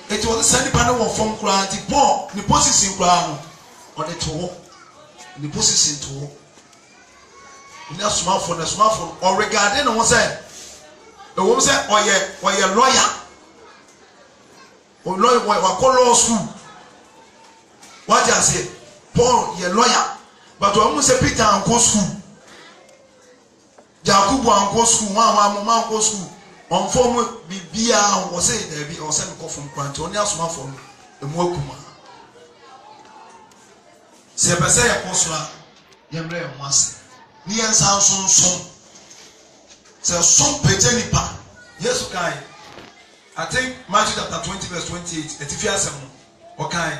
It was sending panel of from Kran, the poor, the position ground, or the toe, the position toe. In a smartphone, or regarding on one side. The woman said, or your lawyer, or lawyer, or call law school. What I say, Paul, your lawyer, but I almost say Peter and go school. Jacob and go school, one go school. On form bibia was say there be or send call from Kran to only asoma from the Mokuma. Se pese ya kosura yemre once. Ni ensan son. Se son peje nipa. Yesu kai. I think Matthew chapter 20 verse 28. Etifia asem okai.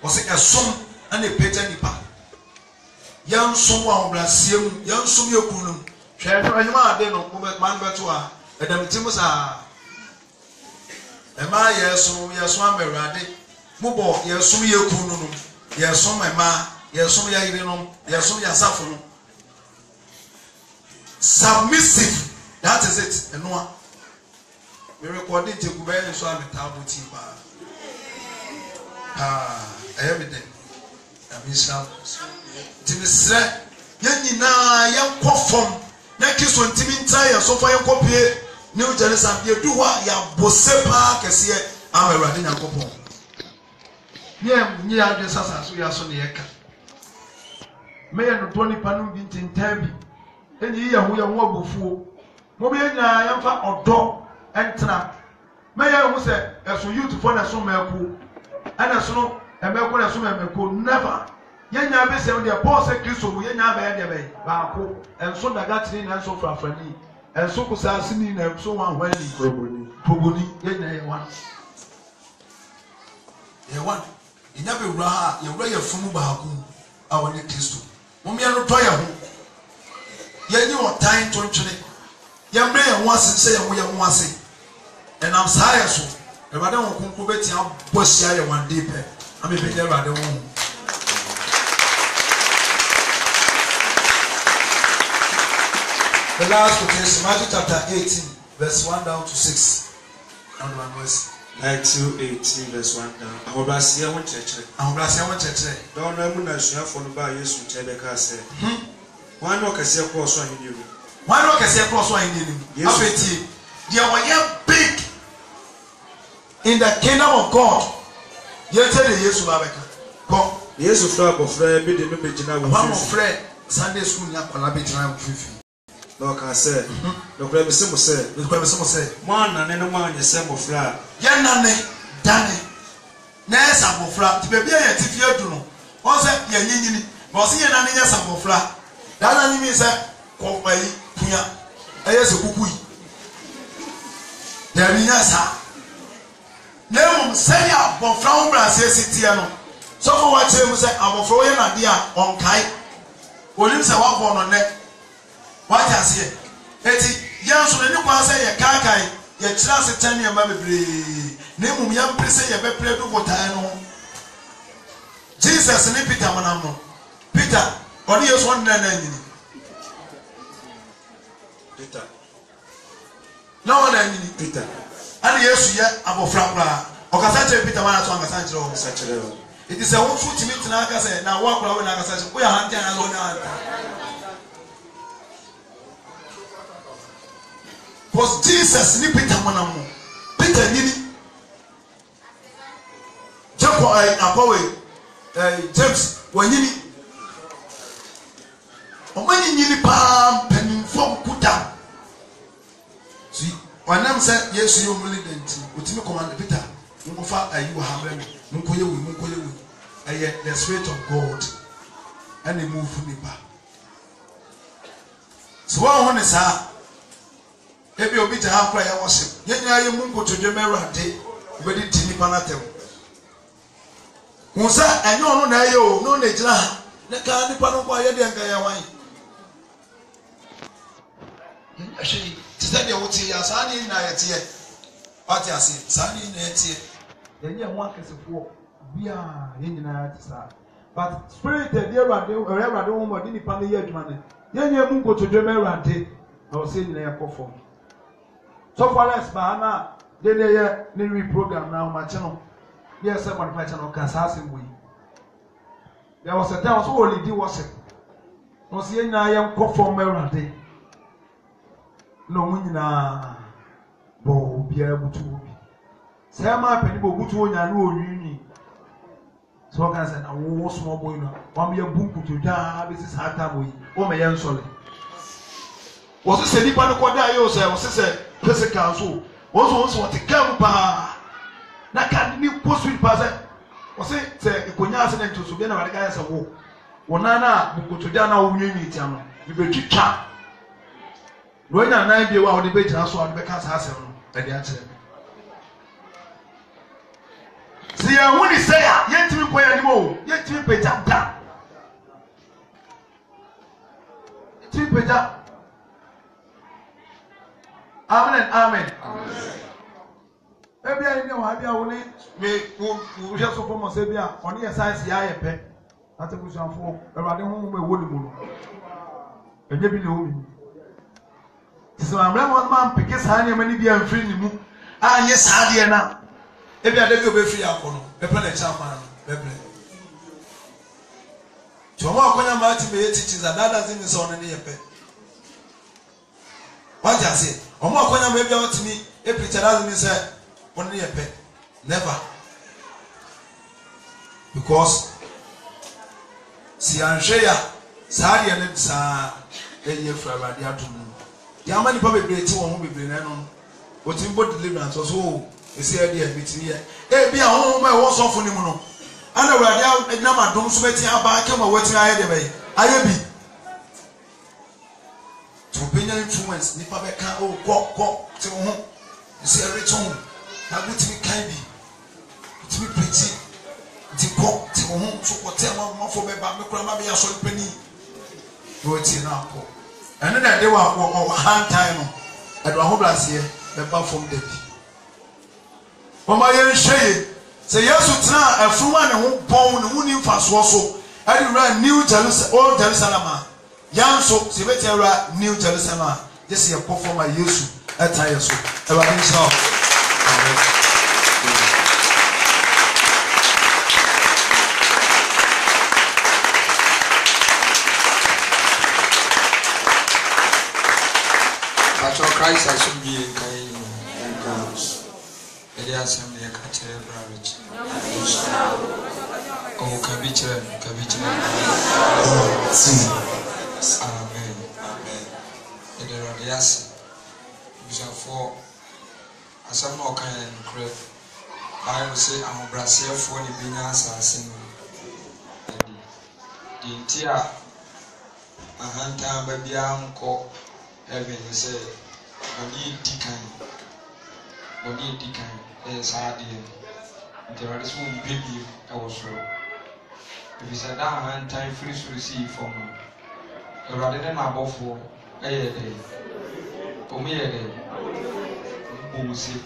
O se esom ane peje nipa. Yan som wa obrasiem, yan som yekunum. Hwe anyuma ade no man beto a Adam Timusa Emma, yes, one merade. Mubo, yes, some year kunum, yes, some Emma, yes, some yarinum, yes, some yasafun. Submissive, that is it, and one. We recorded to go and so I'm a taboo tea bar. Everything. I miss now. Timisre, Yanina, young perform. Next one, Timin Tire, so far, copy. New Jerusalem, you do what you bosepa kesiye amerade nyankopon. Nye adwesa saso ya so ne yeka. Me ya no toni panu bi ntintabi. Enyi ya ho abufuo. Mo be nya ya mfa odo entra. Me ya hu se eso youth for na so meku. Ana so no emeku na so meku never. Yenya be se de Paul se Kristo mu yenya ba de be ba ko enso daga tiri na enso frafrani. And so was asking them so one when probably one. You want in every raha, you wear your fumu bahaku, our new Christo. Mumia no toya home. Yet you are time to enjoy. Young man once and say, we are once. And I'm sorry, so. If I don't concubate, I'll push you one deeper. I may be there at the home. The last quotation, Matthew chapter 18, verse 1 down to 6. And one verse. Matthew 18 verse 1 down. Ahobrasia won church. Ahobrasia won church. Don't know when I share for the bar Yesu Chebeka said. Why not can see cross one in you? Why not can see cross one in you? Yes, they were big in the kingdom of God. You tell the Yesu Babeka. Come. Yesu flag of friend be the no begina with one friend Sunday school na kola begina with fifi. No can say. No problem simple say. No problem simple say. Man na no man yesem flag. Ye nane dane. Na esam flag. Ti baby ye ti fie du no. Won say ye nyinyini. But say ye nane ye esam flag. That na mean say ko pai punya. Eye se kuku yi. There be nyasa. Na say ya bo fra wo bra say sitie no. So for what you say, I'm afraid you're not there on Kai. Will you say what one on neck? What I say? Etty, young so the new one say, a Kai, your chance to 10 year maybe. Name young person, you better play to what I know. Jesus and Peter, Manamo. Peter, what is one name? Peter. No one enemy, Peter. And yes, yet, I'm a frapper. Okasache Peter, one of the such a it is a one foot to meet Naka say, now walk around Naka. We are hunting alone. Was Jesus ni Peter Manamu? Peter Nini Jacob Apowe James Wanini Omani Nini Pam Penny from Kuta. See, when I'm saying yes, you only didn't. What you command Peter? Munkofa ayu hamre munkoyewu aye the spirit of God and the move nipa so one hone sa ebi obi ja akwa ya worship yenya ye munkotoje merade obedi tinipa na tem musa enyo no na aye o no na ejira na ka nipa no kwa ye de nka ya wan ahwe ti say de wotie ya sa ni na ye tie ati ase sa ni na ye tie yenye one kesefo bia yenyina tisa but spirit the erade wo mo di nipa ne ye adwuma ne yenye mu nkotodwe me erade na o se nyina ye kofo so for us ba na de ne ye ne reprogram na ma che no yes say man fa che no kan sa asem boyi there was a time so only di worship no se yenyina ye kofo me erade no mu nyina bo bia butu obi say ma peni bo butu onya na onwini so can say na wo small boy no wa me bunku to da be si ata boy o me yen sole wo se nipa no koda yo say wo se physical so wo so what come pa na kan ni post pa say wo se ikonya accident so be na wale ka say wo na na bunku to da na wo nwini ti ano be betwitwa no nya na bi wa wo de be tira so wo be ka sa asem no e de a kire si ya huni say ya yetimi koya ni mo yetimi peja da yetimi peja amen amen ebi ayi ni wa bi awoni me wo hwe so fomo se bi a oni ya size ya yepe ate ku sanfo erade hu mo ewo ni mo no enye bi le o mi so amra mo man peke sa ni mani bi amfiri ni mu anye sa de na ebi ade bi obefiri akono epe na chama bebre jomo akonya mati be teachings and others in so no ne yepe what I say omo akonya me bia otimi e preacher as me say on ne yepe never because si anhweya saa de ne saa eye fra rade atom ya mani pa bebre ti won ho bebre na no otimbo deliverance so esi ade e bitini e bia ho ma e wo sofo ni mu no ana rade na madom so beti aba kama watin aye de bai aye bi to benya influence ni pa be ka o ko ti ho esi e return na gutimi kan bi gutimi preach ti ko ti ho so ko te ma fo be ba me kura ma be aso pani no ti na ko ene na de wa hand time no e do ho blase be ba from the bi Mama yen shey say Yesu tena afuma ne ho pon ne huni mfaso so ade ra New Jerusalem Old Jerusalem yanso se beti ra New Jerusalem just ye perform Yesu etaye so e wa inshallah Christ has should be a kind of it is assembly a catcher average. Oh, Kabicha. Amen. In the Radias, Bishop 4, as I'm not kind of crap, I will say I'm Brazil for the Binas assembly. The entire a hand baby uncle heaven say, Body deacon is hard in the rest won't baby also. If you said that hand time free to receive from rather than above for a day. For me, a day. Bullshit.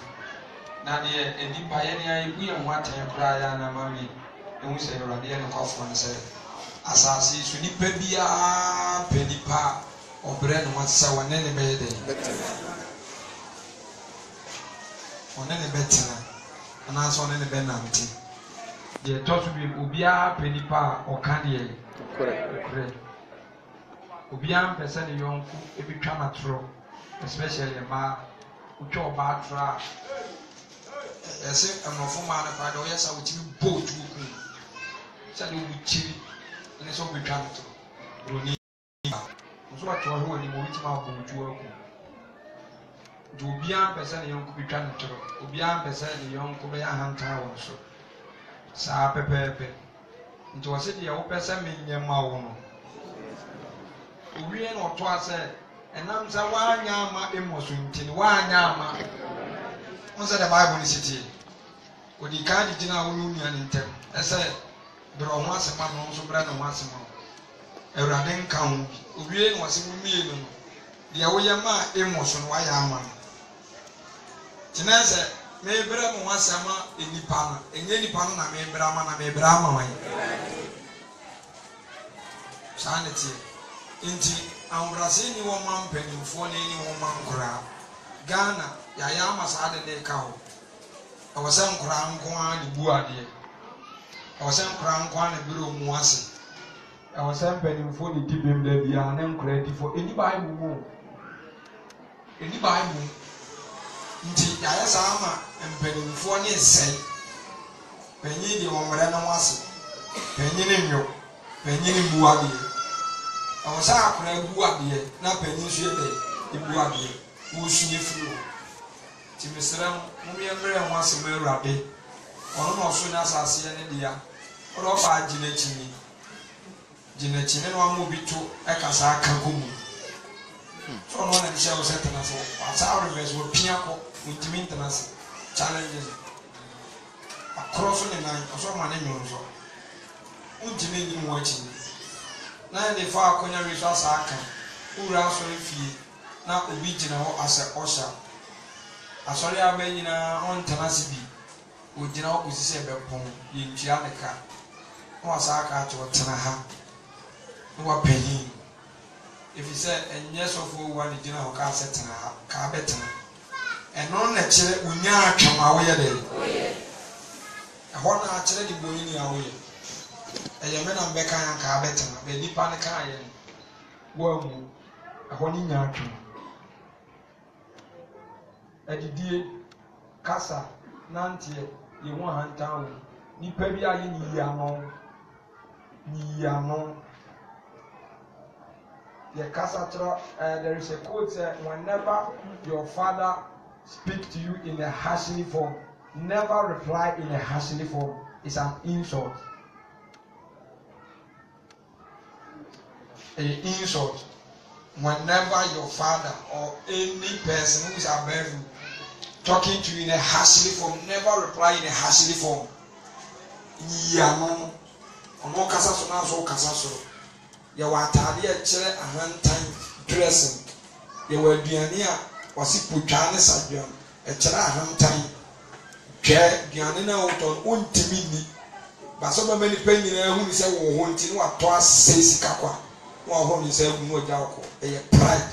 Now, dear, and if by any we don't want to cry and a mammy, and we say, Radian cough and say, as I see, so ni baby a penny pa or bread wants someone any baby. On any better, and answer on any benanti. The thought to be Ubia, penny pa or candy. Correct. Ubiam person young every time throw, especially a ma who talk about trap. I say, I'm not for man if I don't, yes, I would be both to you. Said you would cheat, and it's all we can to. Runi, so what you are holding, you will eat my boat to work. Ubiam person young could be trying to. Ubiam person young could be a hand tower. So, Sa Pepe. It was a dear person in your mouth. We are not twice, and I'm the one yama emotion, one yama. What's the Bible city? Would you can't dinner union in them? I said, there are once a man also brother once a month. A radin count, Ubian was a million. The Aoyama emotion, why am I? Tinasa, may Brahma once a month in Nipana, and any Pana may Brahma, may Brahma. Sanity. Inti ambrase ni woman penimfo na ni woman kura Ghana ya ya masade de ka ho awasan kura nko an di buade awasan kura nko an biro mu ase awasan penimfo ni dibem da bia na nkura di fo eni bai mu nti ya ya sama penimfo ni sei penyi di womre na wase penyi ni nyo penyi ni buade I was a crab who are here, not peninsula day, if you are here, who should you flew. Timmy Mummy and Mary once a mere rabbi, or not soon as I see an India, or of our Ginetini. Ginetini, one will be two, Ekasa Kakumu. So one and shall set an assault, as our rivers were Piaco with maintenance challenges. Across the night, or so my name was. Untimid watching. Na de fa akonya resource aka ura asori fie na obi gina ho ase osha asori abanyina on tanasi bi ogina ho kusise bepon ye ntua ne ka no asa aka to tena ha no wa panyin if you say enye sofo wa ne gina ho ka ase tena ha ka betena eno na kire unya atwama wo ye de ho na kire di boyini a wo ye Ayame na mbeka ya ka betena be nipa ne ka ye wo mu ahoni nya atwu adidie kasa nantie ye ho hantan wo nipa bi aye ni ano ye kasa tro there is a quote whenever your father speak to you in a harshly form, never reply in a harshly form. It's an insult. An insult. Whenever your father or any person who is above you talking to you in a harshly form, never reply in a harshly form. Yano, ono kasa so na so kasa so. Ye wa atade a kire ahantan dressing. Ye wa aduane a wasi potwa ne sadwan. E kire ahantan. Hwe aduane na woton ontimi ni. Ba so ba mani panyin na hu ni se wo ho nti no ato asese sika kwa. Wo ho ni se hu no ja okọ. E pride.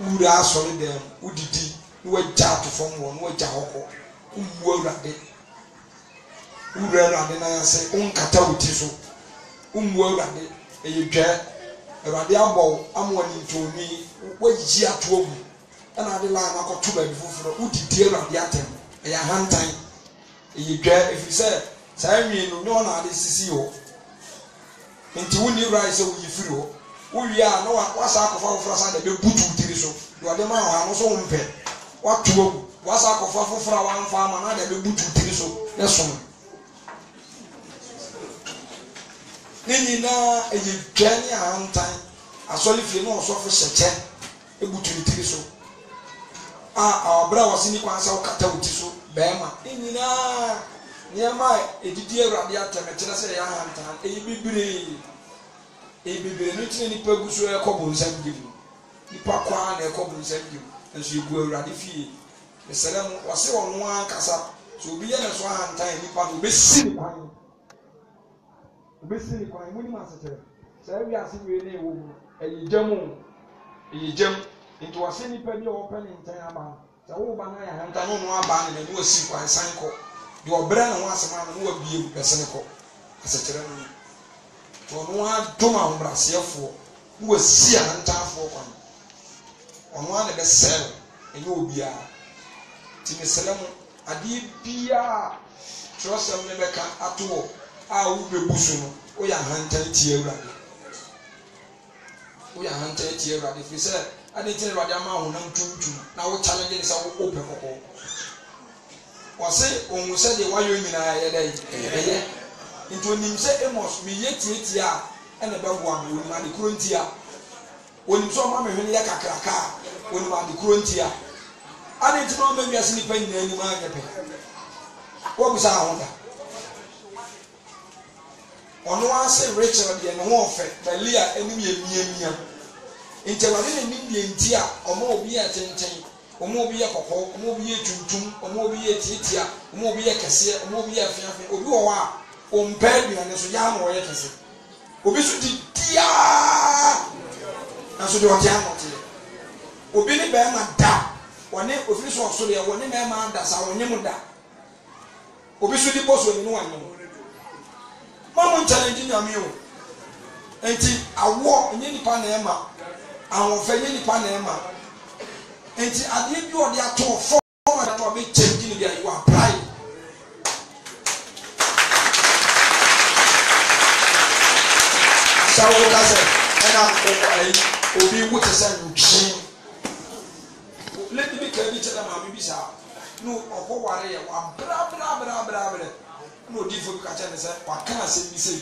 Ura asori dem udidi no wa ja to fom wo no wa ja okọ. Uwu awurade. Ura awurade na se onkata wuti so. Umu awurade e yedwa Awurade abɔ amwani ntoni wayi atogu ana ade la na akɔto baabi foforo wodidi Awurade atem ɛyɛ hantan ɛyɛ dwa ɛfiri sɛ saa nwie no nyɛ ɔna ade sisi hɔ nti wonni right sɛ woyi firi hɔ wowie a na wasa akɔfa foforɔ sa de bɛbutu tiri so Awurade ma hɔ ano so wompɛ wato agu wasa akɔfa foforɔ a wamfa ama na de bɛbutu tiri so ne som ne nyinaa ɛyɛ dwa ne ahantan asɔre fie na ɔsɔfo hyɛkyɛ ebutu ne tiri so a ɔbra wɔsi ni kwan sɛ ɔkata wo ti so bɛɛma ne nyinaa nneɛma edidi Awurade atɛmɛkyerɛ sɛ ɛyɛ ahantan ɛyɛ bebree ne kyerɛ nipa gu so ɛkɔ bonsam gye mu nipa kwaa na ɛkɔ bonsam gye mu nso egu Awurade fie mesɛlɛ mo wɔse ɔno ankasa so obi yɛ ne so ahantan nipa no obesi ne kwan mu ni ma asekyerɛ sɛ ɛwi ase wie ne ɛwɔ mu ɛyɛ gyam nti wɔse nipa bi a wɔpɛ ne nkyɛn aba sɛ wɔba na yɛ ahantan no aba ne na wɔsi kwan san kɔ deɛ ɔbrɛ ne ho asɛm ano na wɔabie mu pɛsɛ ne kɔ asekyerɛ no ɔno adom ahobraseɛfoɔ na wɔsi ahantanfoɔ kwan ɔno a ne bɛsɛl ɛnyɛ obiara nti mesɛlɛ mo adeɛ biara kyerɛsɛm ne bɛka ato wɔ a wobɛbu so no woyɛ ahantan tie Awurade firi sɛ ade nti ne Awurade ama honam tuntum na wo challenge ne sɛ wopɛ kɔkɔɔ wɔse ɔhu sɛ deɛ wayɛ nyinaa yɛ dɛ ɛyɛ nti onim sɛ Amos meyɛ tietie a ɛna bɛboa me onim ade koro nti a onim sɛ ɔma me hwene yɛ kakraka a onim ade koro nti a ade nti na ɔma wiase nipa nyinaa anim anyɛ pɛ wɔbusa ho da ɔno ase Rachel deɛ ne ho ɔfɛ Maria anim yɛ miamia nti Awurade n'anim deɛ nti a ɔma obi yɛ tenten ɔma obi yɛ kɔkɔɔ ɔma obi yɛ tuntum ɔma obi yɛ tietia ɔma obi yɛ kɛseɛ ɔma obi yɛ afiafi obi wɔ hɔ a ɔmpɛ aduane so yaa ma ɔyɛ kɛse obi so di diaa nanso deɛ ɔte ano teɛ obi ne bɛrima da wɔne ofiri so ɔso deɛ wɔne bɛrima da sa wɔnye mu da obi so di bɔ so ne wɔnyɛ mu mamu nkyɛnɛgye nyame o nti awɔ nye nipa na ɛma ahoɔfɛ nye nipa na ɛma nti adeɛ bi ɔde ato fɔm a ɔbɛ kyɛn gyi ne deɛ you apply sawo kasɛ ɛna obi wote sɛ ntwi lady bi ka bi kyerɛ maame bi saa no ɔkɔ ware yɛ wabrabra na odi fo bi ka kyerɛ ne sɛ waka asɛm bi sɛ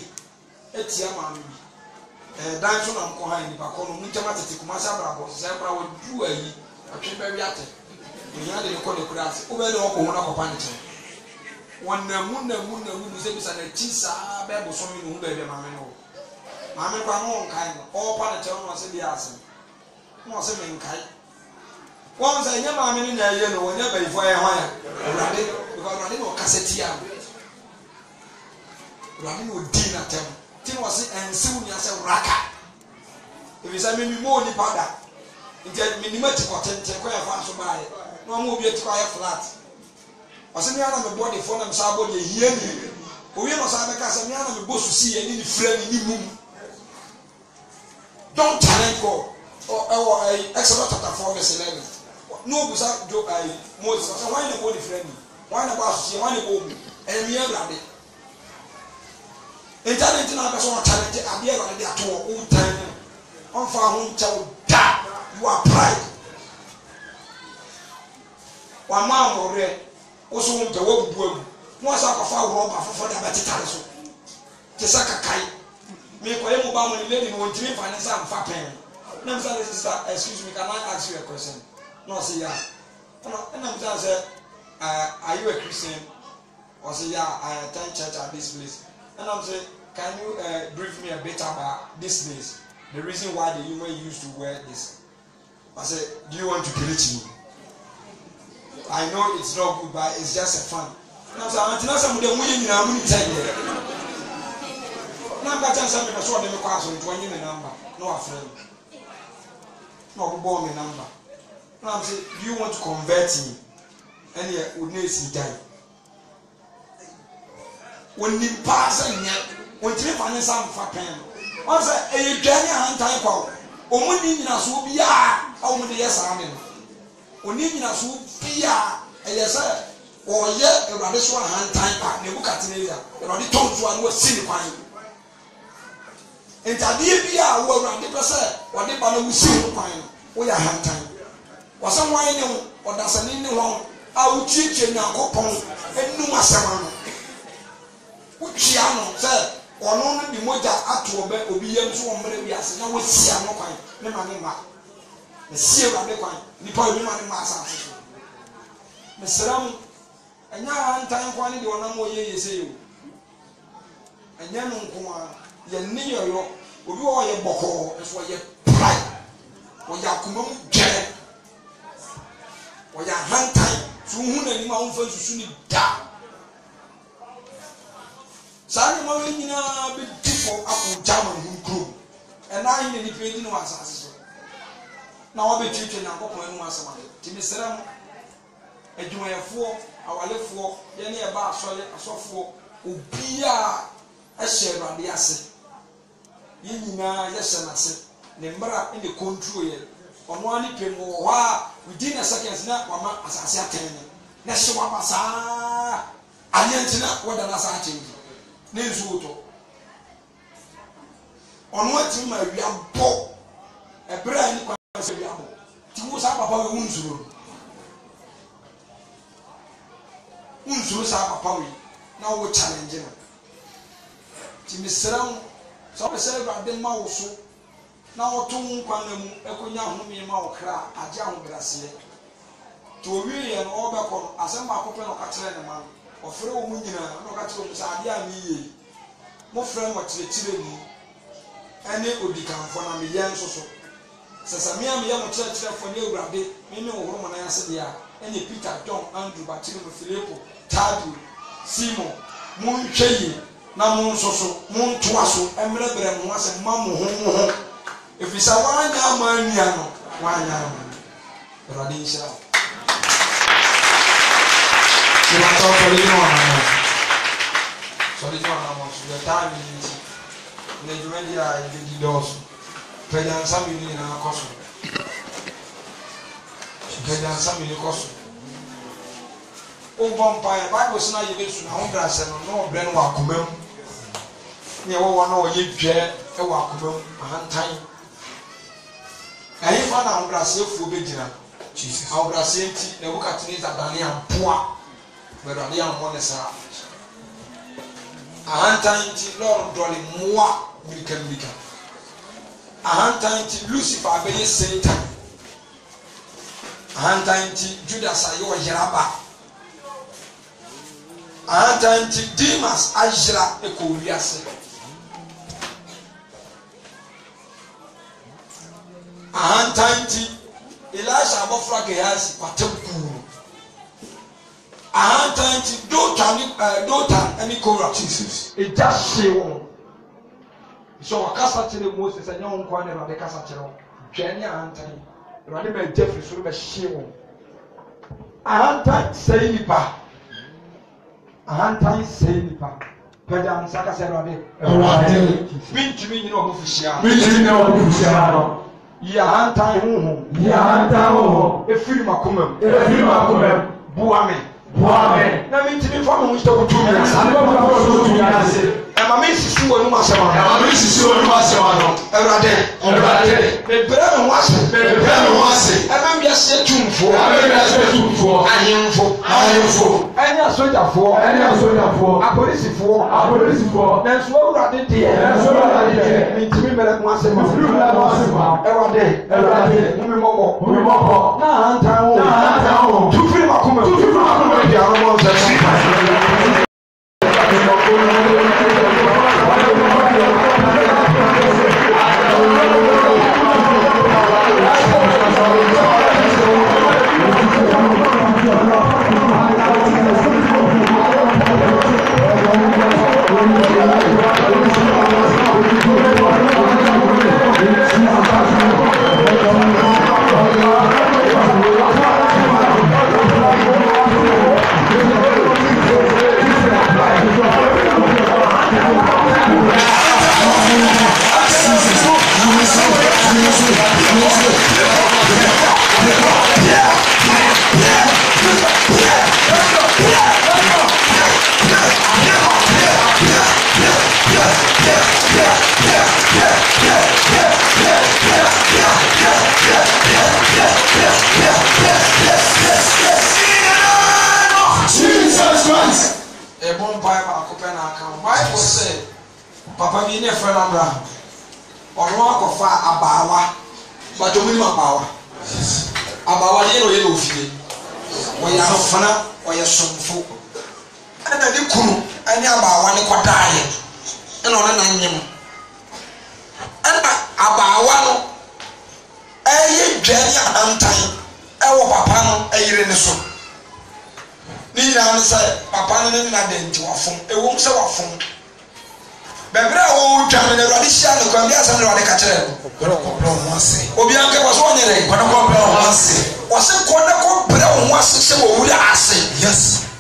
etia maame bi dan so na nkɔ ha nipa kɔ no mu nkyɛn atete kuma sɛ abrabɔ sɛ ɛbra wɔ du ayi atwe bɛ wi ate nyina de kɔ ne kura ase wobɛ de ɔkɔ ho na kɔpa ne kyɛn wɔn namu sɛ bisa na akyi saa bɛɛ bosom yi ne ho baabi maame no maame kwa no nkae no ɔɔpa ne kyɛn no ɔsɛ bi ase na ɔsɛ me nkae wɔn sɛ nyɛ maame no na ɛyɛ no wɔnyɛ bɛyifo ɛyɛ hɔ ya Awurade because Awurade na ɔkasa tia no Awurade na odi na tɛm ti na ɔsɛ ɛnsew ni asɛ raka ebi sɛ mimi mo nipa da nti minima ti kɔ tenten kɔ yɛ fa so baayɛ na ɔmo obi eti kɔ ayɛ flat ɔsɛ mi ana mi bɔ de fo na mi sa bɔ de ehia ni owie na ɔsɛ abɛka sɛ mi ana mi bɔ susi yɛ ni fira ni ni mum don challenge God ɛwɔ Exodus chapter 4 verse 11 no busa jo Moses ɔsɛ wɔn na bɔ de fira ni wɔn na bɔ asusi wɔn na bɔ omu ɛyɛ mi Awurade nti na abɛsɛ wɔn challenge adeɛ Awurade de ato wɔn o tan ɔnfa ho nkyɛw da you are pride wama amɔrɛ woso ho mpɛ wabubu agu na wasa akɔfa rɔba foforɔ de abɛtetare so te sɛ kakae mekɔyɛ mu ba mo ne lady no wɔntumi mfa ne nsa mfa pɛn na msa ne sister excuse me can I ask you a question na ɔsɛ ya ɛna msa sɛ are you a Christian ɔsɛ ya I attend church at this place and I'm saying can you brief me a bit about this place the reason why the women used to wear this I said do you want to preach me I know it's not good but it's just a fun na so antina some de mu nyina mu ni tanye na ba chan some me so de me kwa so nto anyi me number no afrɛ no obo me number na I'm say do you want to convert me and ye onesi die when the person here when three finance am fa pen Once a journey and time call. Omuni in a subia, how many years are in? Only in a subia, and yes, sir. Or yet, a radish one hand time back, Nebuchadnezzar, and on the tones one was seen fine. And Tadia were around the person, or the banner was seen fine, or your hand time. Was someone new, or does an Indian one, I would teach you now, upon and no master. Uchiano, sir, or no, the moja at to obey so many years, and I will see a no kind, no money mark. The sea of the coin, the poor money master. Mr. Ram. And now I'm time for any one more years. And young woman, your near you, will do all your boko, as well your pride, or your common jet, or your hand time, so whom any mountain for soon die. Sunday morning, you know, big people up with German who grew, and I in the painting was now I'll be teaching and going once a month. Timmy Sam. Adwumayɛfoɔ awalefoɔ yɛne ɛba asɔre asɔfoɔ obia ɛhyɛ Awurade ase yɛn nyinaa yɛhyɛ n'ase ne mmara ne control yɛ ɔno ani pɛm wɔ hɔ a within a seconds na wama asase atɛn ne na hyɛ waba saa anyɛ ntina wɔda no asa akyɛn ne nsu wotɔ ɔno atimi ma awia bɔ ɛberɛ a nipa sɛ awia bɔ ti wo saa papa wɔ nsuro unsuru sa papa we na wo challenge no ti misram so be say Awurade ma wo so na wo to nkwa na mu ekonya home ma wo kra age ahobrase to wi ye no obekọ no asem ba akopẹ no ka kire ne ma no ofre wo mu nyina no ka kire wo sa ade a mi ye mo frɛ mo kire ni ene odikanfo na me ye nso so sesamia me ye mo kire fo ne Awurade me wo horo mo na yase dia ene Peter John Andrew Bachiri Filipo Tadu Simon munhweyi na munsoso muntoaso emrebre mo ase mamu ho efisa wanya amania no wanya Awurade nhyira you want to tell you no so the one so the time is the Jumedia the doors president Samuel na akoso president Samuel akoso o vampire Bible say na yesu na hundra se no obre no akomam ne wo na oye dwe e wo akomam ahantan ayi fa na hundra se fu begina Jesus hundra se nti na Nebuchadnezzar dane ampoa pero ali amone sa ahantan nti Lord dole moa mirika ahantan nti Lucifer abeye Satan ahantan nti Judas ayo yeraba ahantanti Demas ajira ekowiase ahantanti Elisha abofra Gehazi kwatemku ahantanti Dotan ani Korah Jesus e jashe won so wakasa tele Moses anya won kwa ne Awurade kasa tele twani ahantan Awurade be Jeffrey so be hye won ahantan sei nipa ahantan sei nipa peda nsaka se Awurade mintimi nyina obufuhia no ya ahantan hoho efiri makomam buame na mintimi fa mo nsto kutumi ase ema me sisi wonu masema no Awurade bebere me ho ase ema me ase tumfo ahemfo enya sojafo apolisifo nanso Awurade de mintimi mere mo ase Awurade mumi mobo na ahantan ho tufiri makomam di aroma nse account. Bible say, Papa be near friend Abraham. Or walk of far abawa, but you mean abawa. Abawa, you know, fee. When you have fun or your son folk. And then you cool, and you about 1 quarter, and on an onion. And abawa, a jelly and time, our papa, a year in the soup. Need answer, Papa and I didn't do a phone, a won't say a phone. Bebra o jam na radisha no kwambia asem na wade ka kire no ko bra ho ase obi anke was o nyere ko ko bra ho ase o se ko na ko bra ho ase se wo wuri ase yes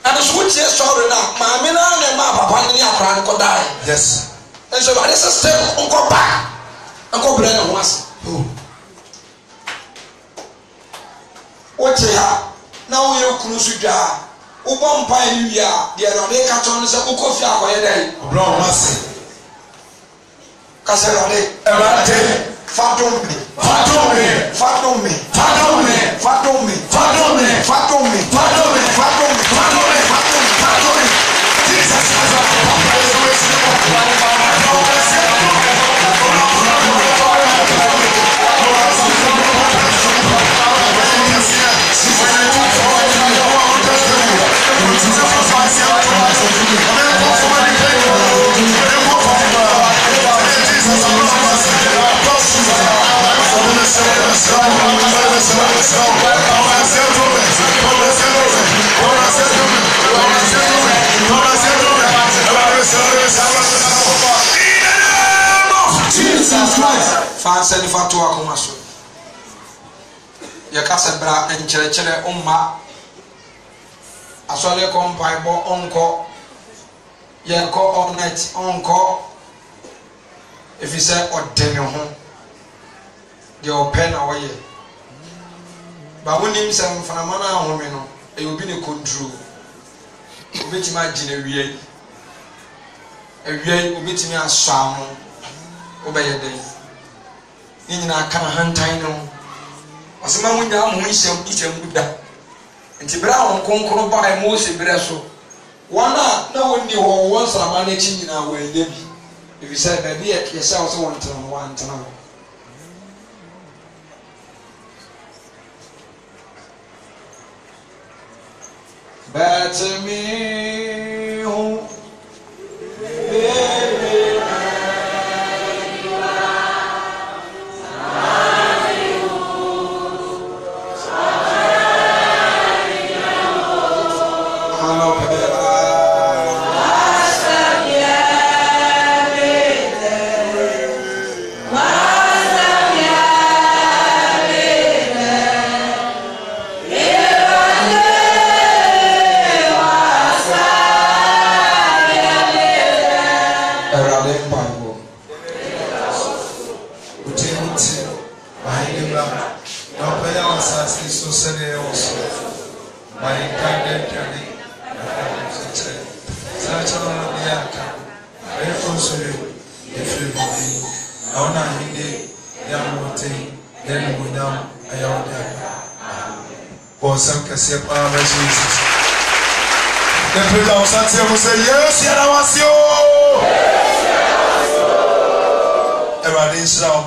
and so which is sorry na ma me na na ma papa ni akra ko dai yes and so wade system ko ba ko bra ho ase o che ha na wo ye kunu su dwa Ubon pine ya, dear Rade Caton is a book of Yakoy. Brown Massy Caserade, Erate, Fatum me, Fatum me, Fatum me, Fatum me, Fatum me, Fatum me, Fatum me, Fatum me, Fatum me, Fatum me, Fatum me, Jesus has Fancy the Fatua Comaso. Your castle bra and chere umma. I saw you come by bo uncle. You call all night uncle. If you say or damn your home, your pen away. But when him say from a man home, it will be the control. You bet imagine a way will beat me a psalm. Obey a day. In a can hand time. As a man with down, we shall eat a Buddha. And to brown conquer by most bresso. One no one knew once I'm managing in our way, Debbie. If you said, baby, yourself one time. Better me, the president will say, yes, I was you. Everybody is our